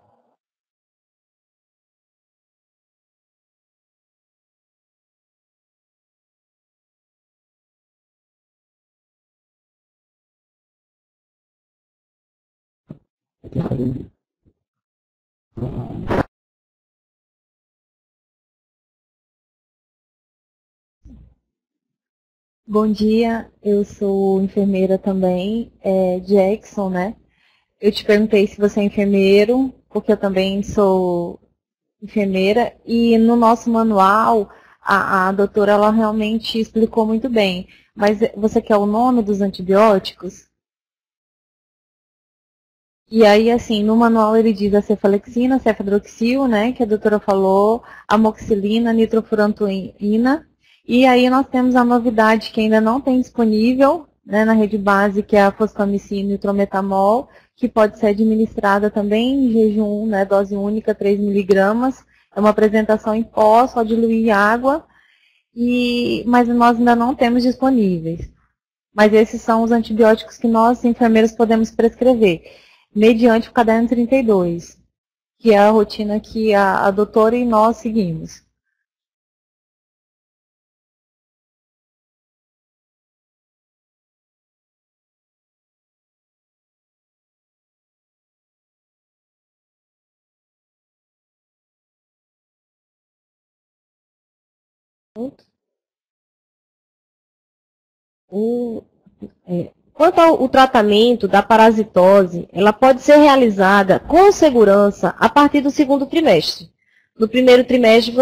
Bom dia, eu sou enfermeira também, Jackson, né? Eu te perguntei se você é enfermeiro, porque eu também sou enfermeira, e no nosso manual, a doutora, ela realmente explicou muito bem. Mas você quer o nome dos antibióticos? E aí, assim, no manual ele diz a cefalexina, cefadroxil, né, que a doutora falou, amoxicilina, nitrofurantoína. E aí nós temos a novidade que ainda não tem disponível, né, na rede base, que é a fosfamicina e o trometamol, que pode ser administrada também em jejum, né, dose única, 3 miligramas, É uma apresentação em pó, só diluir em água, mas nós ainda não temos disponíveis. Mas esses são os antibióticos que nós, enfermeiros, podemos prescrever, mediante o caderno 32, que é a rotina que a doutora e nós seguimos. Quanto ao tratamento da parasitose, ela pode ser realizada com segurança a partir do segundo trimestre. No primeiro trimestre,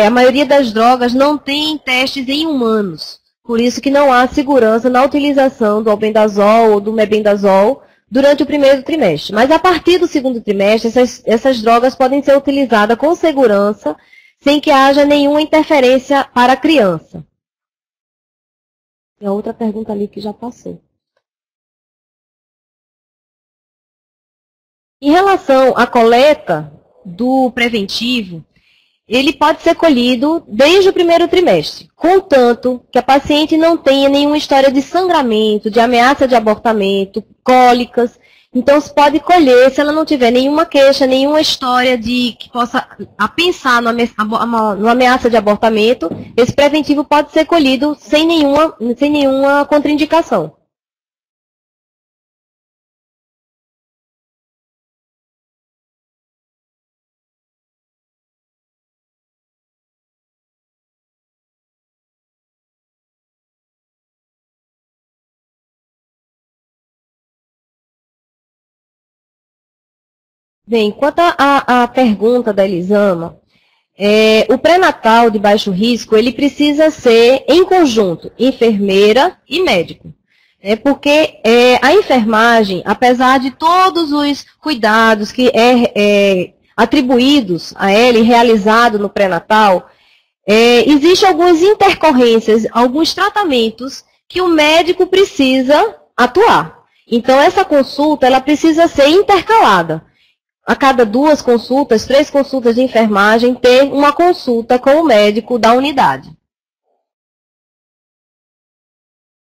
a maioria das drogas não tem testes em humanos. Por isso que não há segurança na utilização do albendazol ou do mebendazol durante o primeiro trimestre. Mas a partir do segundo trimestre, essas drogas podem ser utilizadas com segurança, sem que haja nenhuma interferência para a criança. Tem a outra pergunta ali que já passou. Em relação à coleta do preventivo, ele pode ser colhido desde o primeiro trimestre, contanto que a paciente não tenha nenhuma história de sangramento, de ameaça de abortamento, cólicas. Então, se pode colher, se ela não tiver nenhuma queixa, nenhuma história que possa pensar numa ameaça de abortamento, esse preventivo pode ser colhido sem nenhuma contraindicação. Bem, quanto à pergunta da Elisama, o pré-natal de baixo risco, ele precisa ser em conjunto, enfermeira e médico. Porque a enfermagem, apesar de todos os cuidados que atribuídos a ela e realizado no pré-natal, existem algumas intercorrências, alguns tratamentos que o médico precisa atuar. Então, essa consulta, ela precisa ser intercalada. A cada 2 consultas, 3 consultas de enfermagem, ter uma consulta com o médico da unidade.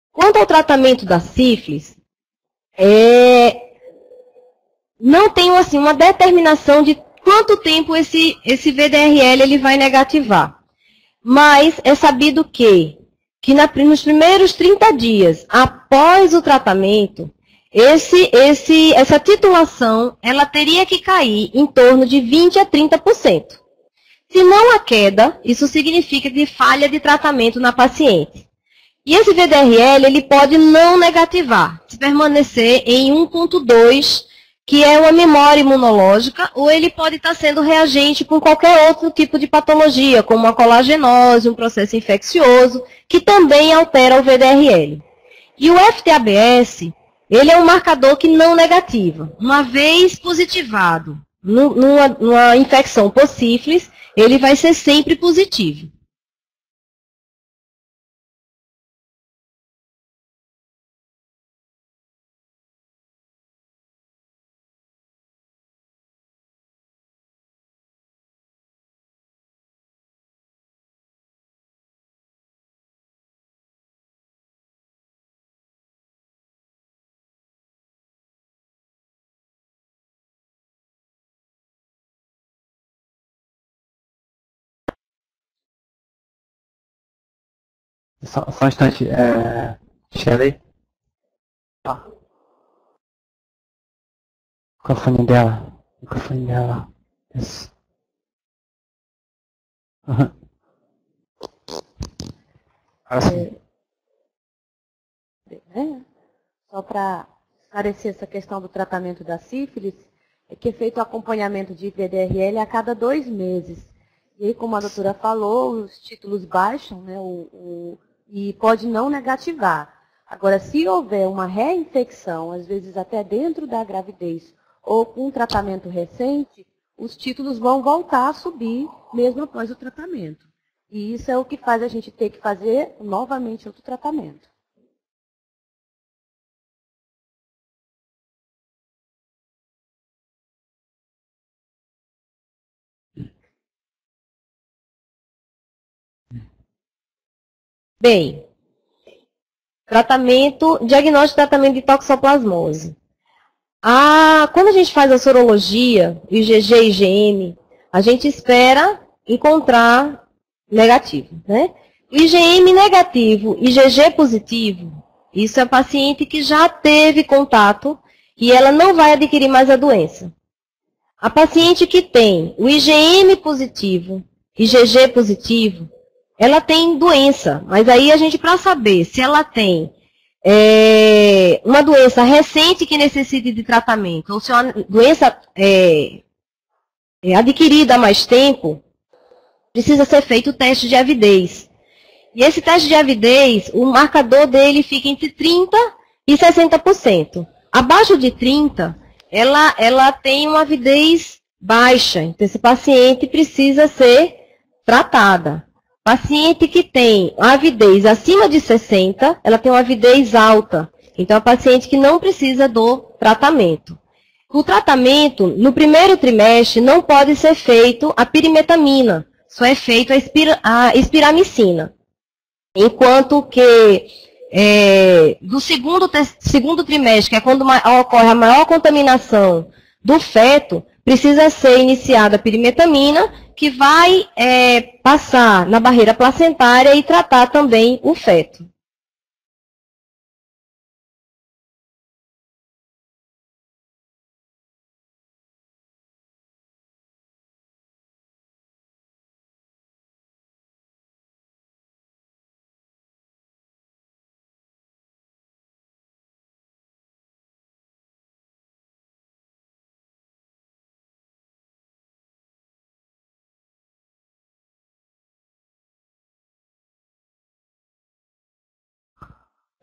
Quanto ao tratamento da sífilis, não tem assim, uma determinação de quanto tempo esse VDRL ele vai negativar. Mas é sabido que nos primeiros 30 dias após o tratamento, essa titulação, ela teria que cair em torno de 20% a 30%. Se não há queda, isso significa de falha de tratamento na paciente. E esse VDRL, ele pode não negativar, se permanecer em 1,2, que é uma memória imunológica, ou ele pode estar sendo reagente por qualquer outro tipo de patologia, como a colagenose, um processo infeccioso, que também altera o VDRL. E o FTABS, ele é um marcador que não negativa. Uma vez positivado numa infecção por sífilis, ele vai ser sempre positivo. Só um instante, Shelley. O microfone dela. O microfone dela. Isso. Uhum. Agora sim. Só para esclarecer essa questão do tratamento da sífilis, é que é feito o acompanhamento de VDRL a cada 2 meses. E aí, como a doutora falou, os títulos baixam, né, e pode não negativar. Agora, se houver uma reinfecção, às vezes até dentro da gravidez, ou com um tratamento recente, os títulos vão voltar a subir, mesmo após o tratamento. E isso é o que faz a gente ter que fazer novamente outro tratamento. Bem, diagnóstico e tratamento de toxoplasmose. Quando a gente faz a sorologia, IgG e IgM, a gente espera encontrar negativo, né? IgM negativo e IgG positivo, isso é paciente que já teve contato e ela não vai adquirir mais a doença. A paciente que tem o IgM positivo, IgG positivo, ela tem doença, mas aí a gente, para saber se ela tem uma doença recente que necessite de tratamento, ou se é uma doença adquirida há mais tempo, precisa ser feito o teste de avidez. E esse teste de avidez, o marcador dele fica entre 30% e 60%. Abaixo de 30%, ela tem uma avidez baixa, então esse paciente precisa ser tratada. Paciente que tem a avidez acima de 60%, ela tem uma avidez alta. Então, é um paciente que não precisa do tratamento. O tratamento, no primeiro trimestre, não pode ser feito a pirimetamina, só é feito a espiramicina. Enquanto que do segundo trimestre, que é quando ocorre a maior contaminação do feto, precisa ser iniciada a pirimetamina, que vai passar na barreira placentária e tratar também o feto.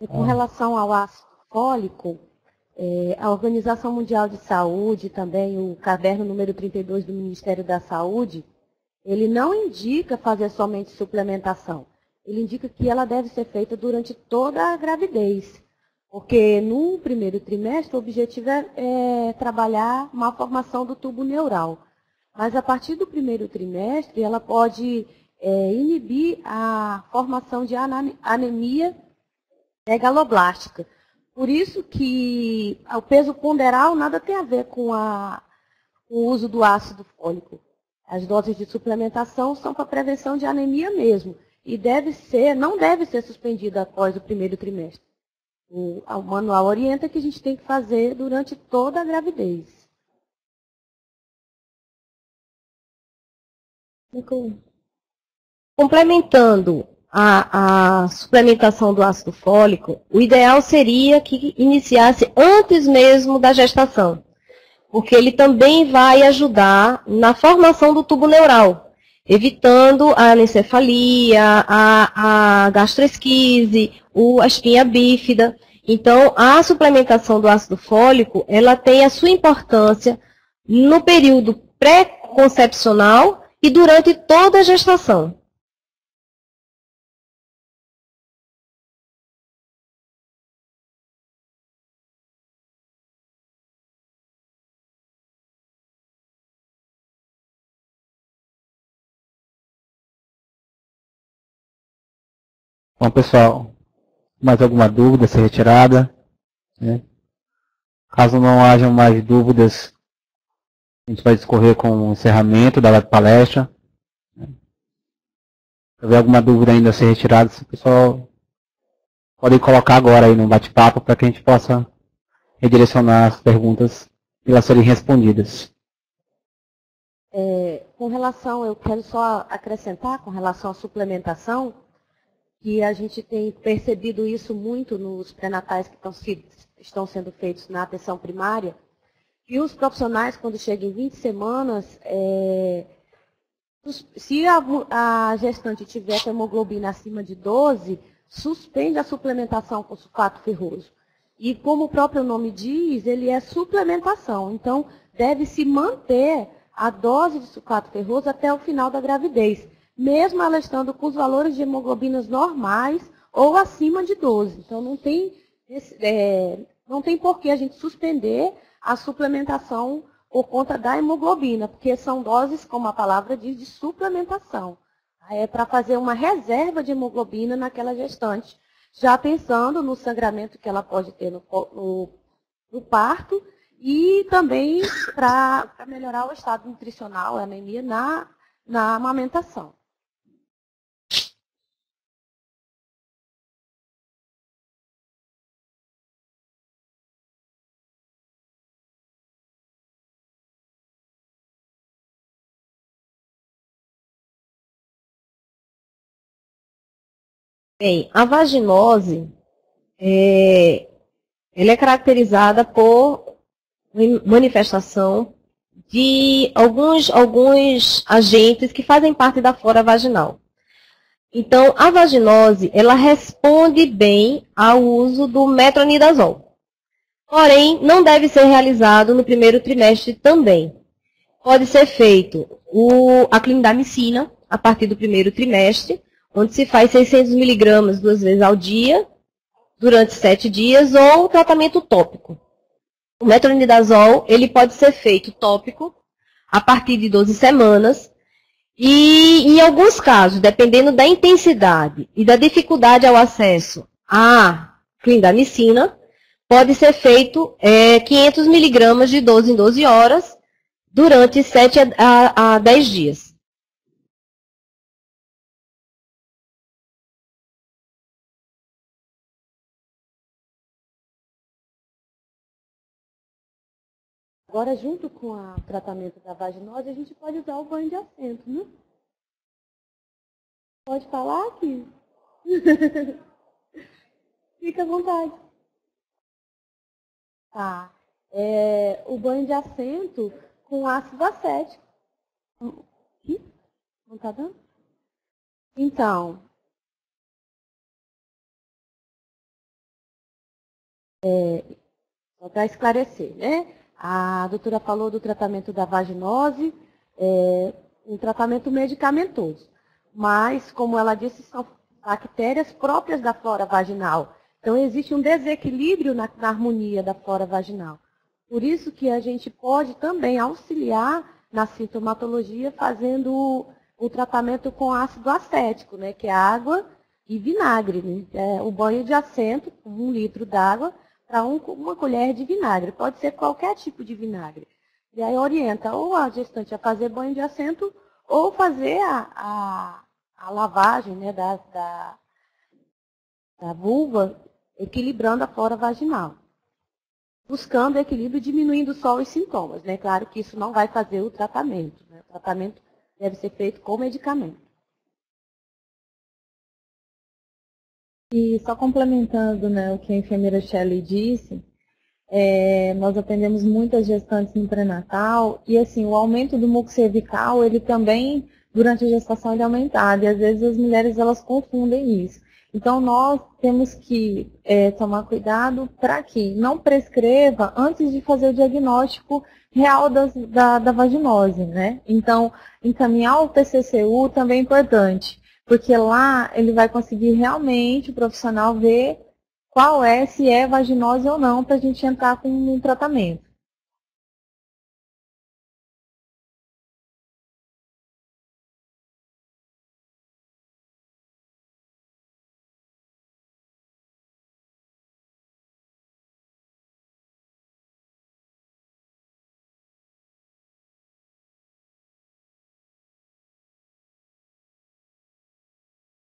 Com relação ao ácido fólico, a Organização Mundial de Saúde, também o caderno número 32 do Ministério da Saúde, ele não indica fazer somente suplementação. Ele indica que ela deve ser feita durante toda a gravidez. Porque no primeiro trimestre o objetivo é trabalhar uma formação do tubo neural. Mas a partir do primeiro trimestre ela pode inibir a formação de anemia megaloblástica. Por isso que o peso ponderal nada tem a ver com o uso do ácido fólico. As doses de suplementação são para prevenção de anemia mesmo. E não deve ser suspendida após o primeiro trimestre. O manual orienta que a gente tem que fazer durante toda a gravidez. Complementando a suplementação do ácido fólico, o ideal seria que iniciasse antes mesmo da gestação, porque ele também vai ajudar na formação do tubo neural, evitando a anencefalia, a gastroesquise, a espinha bífida. Então, a suplementação do ácido fólico, ela tem a sua importância no período pré-concepcional e durante toda a gestação. Bom, pessoal, mais alguma dúvida a ser retirada? Né? Caso não hajam mais dúvidas, a gente vai discorrer com o encerramento da palestra. Se houver alguma dúvida ainda a ser retirada, o pessoal pode colocar agora aí no bate-papo para que a gente possa redirecionar as perguntas e elas serem respondidas. Com relação, eu quero só acrescentar, com relação à suplementação, que a gente tem percebido isso muito nos pré-natais que estão sendo feitos na atenção primária, e os profissionais, quando chegam em 20 semanas, se a gestante tiver com hemoglobina acima de 12, suspende a suplementação com sulfato ferroso. E como o próprio nome diz, ele é suplementação, então deve-se manter a dose de sulfato ferroso até o final da gravidez, mesmo ela estando com os valores de hemoglobinas normais ou acima de 12. Então, não tem por que a gente suspender a suplementação por conta da hemoglobina, porque são doses, como a palavra diz, de suplementação. para fazer uma reserva de hemoglobina naquela gestante, já pensando no sangramento que ela pode ter no parto e também para melhorar o estado nutricional, a anemia na amamentação. Bem, a vaginose, ela é caracterizada por manifestação de alguns agentes que fazem parte da flora vaginal. Então, a vaginose, ela responde bem ao uso do metronidazol. Porém, não deve ser realizado no primeiro trimestre também. Pode ser feito a clindamicina, a partir do primeiro trimestre, onde se faz 600 miligramas 2 vezes ao dia, durante 7 dias, ou o tratamento tópico. O metronidazol, ele pode ser feito tópico, a partir de 12 semanas, e em alguns casos, dependendo da intensidade e da dificuldade ao acesso à clindamicina, pode ser feito 500 miligramas de 12 em 12 horas, durante 7 a 10 dias. Agora, junto com o tratamento da vaginose, a gente pode usar o banho de assento, né? Pode falar aqui? Fica à vontade. Tá. O banho de assento com ácido acético. Aqui? Não está dando? Então, só para esclarecer, né? A doutora falou do tratamento da vaginose, um tratamento medicamentoso. Mas, como ela disse, são bactérias próprias da flora vaginal. Então, existe um desequilíbrio na harmonia da flora vaginal. Por isso que a gente pode também auxiliar na sintomatologia fazendo o tratamento com ácido acético, né, que é água e vinagre. Né? O banho de assento, com 1 litro d'água, para uma colher de vinagre. Pode ser qualquer tipo de vinagre. E aí orienta ou a gestante a fazer banho de assento ou fazer a lavagem, né, da vulva, equilibrando a flora vaginal. Buscando equilíbrio, diminuindo só os sintomas. Né? Claro que isso não vai fazer o tratamento. Né? O tratamento deve ser feito com medicamento. E só complementando, né, o que a enfermeira Shelley disse, nós atendemos muitas gestantes no pré-natal e assim, o aumento do muco cervical, ele também, durante a gestação, ele é aumentado. E às vezes as mulheres elas confundem isso. Então nós temos que tomar cuidado para que não prescreva antes de fazer o diagnóstico real da vaginose, né? Então, encaminhar o PCCU também é importante. Porque lá ele vai conseguir realmente, o profissional, ver qual se é vaginose ou não, para a gente entrar com um tratamento.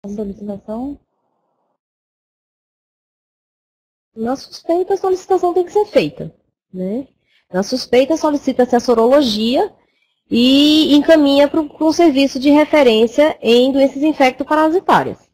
A solicitação? Na suspeita, a solicitação tem que ser feita. Né? Na suspeita, solicita-se a sorologia e encaminha para um serviço de referência em doenças infecto-parasitárias.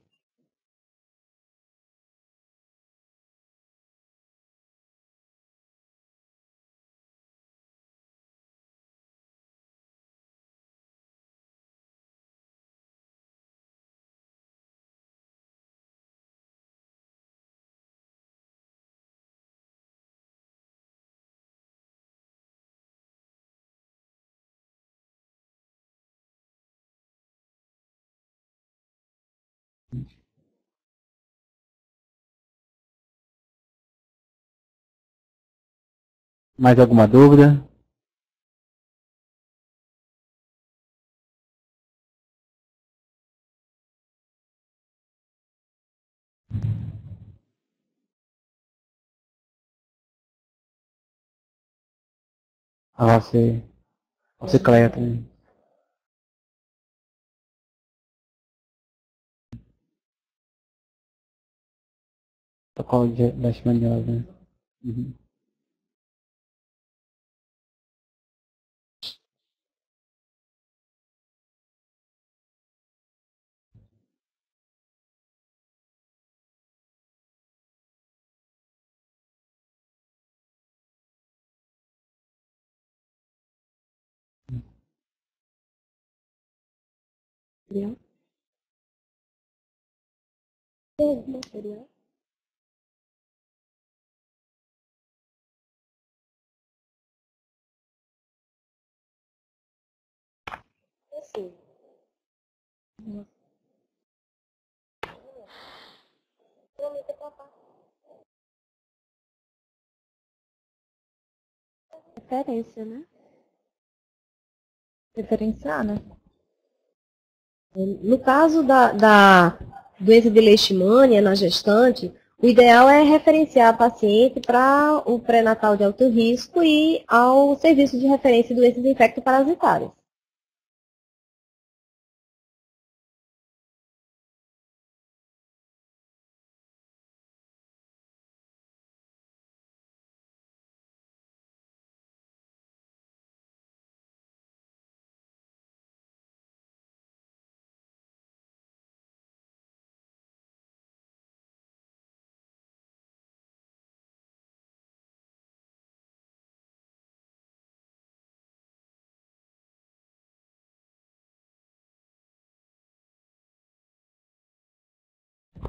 Mais alguma dúvida? A você Cleia também. Protocolo de leishmaniose, né? Uhum. Material? Assim. Referência, né? Referenciar, né? No caso da doença de leishmania na gestante, o ideal é referenciar a paciente para o pré-natal de alto risco e ao serviço de referência de doenças infecto-parasitárias.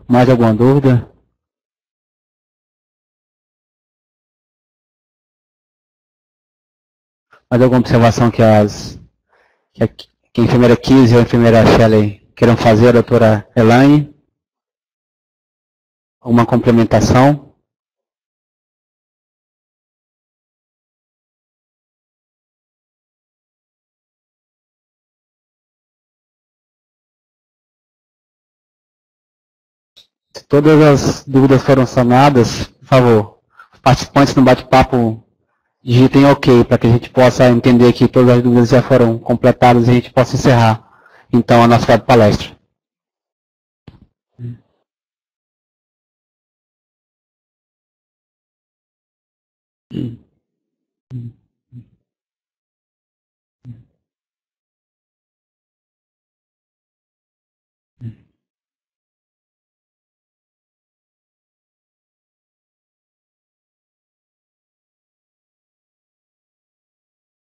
Mais alguma dúvida? Mais alguma observação que que a enfermeira Kiss e a enfermeira Shelley queiram fazer, a doutora Elaine? Alguma complementação? Se todas as dúvidas foram sanadas, por favor, os participantes no bate-papo digitem OK, para que a gente possa entender que todas as dúvidas já foram completadas e a gente possa encerrar, então, a nossa palestra.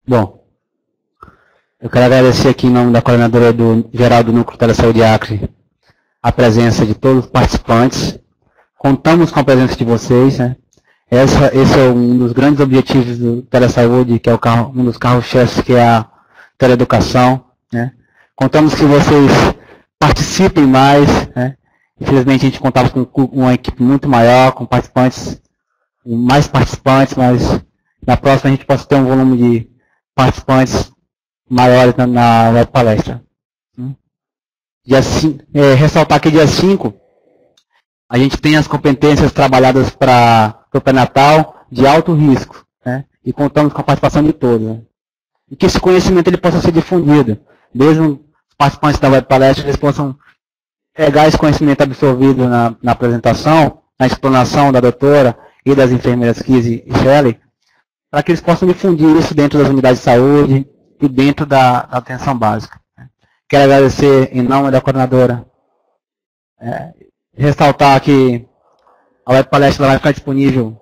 Bom, eu quero agradecer aqui em nome da coordenadora geral do Núcleo Telesaúde Acre a presença de todos os participantes. Contamos com a presença de vocês, né? Esse é um dos grandes objetivos do Telesaúde, que é um dos carros-chefes, que é a teleeducação, né? Contamos que vocês participem mais, né? Infelizmente a gente contava com uma equipe muito maior, com mais participantes, mas na próxima a gente possa ter um volume de participantes maiores na web palestra. Ressaltar que dia 5 a gente tem as competências trabalhadas para o pré-natal de alto risco, né? E contamos com a participação de todos, né? E que esse conhecimento ele possa ser difundido, mesmo os participantes da web palestra eles possam pegar esse conhecimento absorvido na apresentação, na explanação da doutora e das enfermeiras Kiss e Shelley, para que eles possam difundir isso dentro das unidades de saúde e dentro da atenção básica. Quero agradecer em nome da coordenadora, ressaltar que a web palestra vai ficar disponível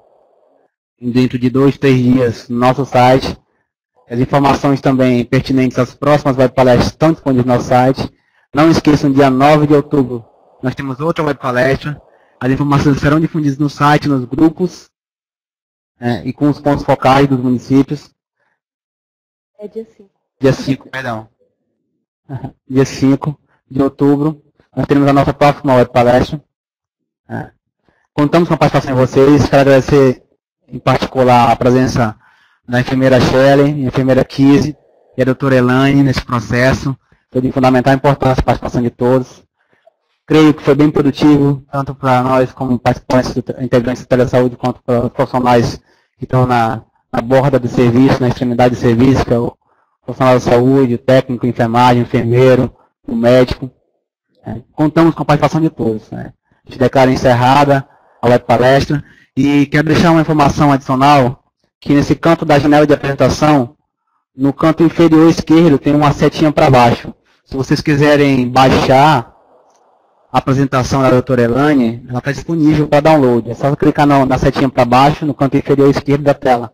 dentro de 2, 3 dias no nosso site. As informações também pertinentes às próximas web palestras estão disponíveis no nosso site. Não esqueçam, dia 9 de outubro, nós temos outra web palestra. As informações serão difundidas no site, nos grupos, e com os pontos focais dos municípios. É dia 5. Dia 5, perdão. Dia 5 de outubro, nós teremos a nossa próxima web palestra. Contamos com a participação de vocês. Quero agradecer, em particular, a presença da enfermeira Shelley, a enfermeira Kiss e a doutora Elaine nesse processo. Foi de fundamental importância a participação de todos. Creio que foi bem produtivo, tanto para nós como participantes, integrantes da telesaúde, quanto para os profissionais que estão na borda do serviço, na extremidade do serviço, que é o profissional da saúde, o técnico, enfermagem, enfermeiro, o médico. Contamos com a participação de todos. A gente declara encerrada a web palestra e quero deixar uma informação adicional, que nesse canto da janela de apresentação, no canto inferior esquerdo tem uma setinha para baixo. Se vocês quiserem baixar a apresentação da doutora Elaine, ela está disponível para download. É só clicar na setinha para baixo, no canto inferior esquerdo da tela.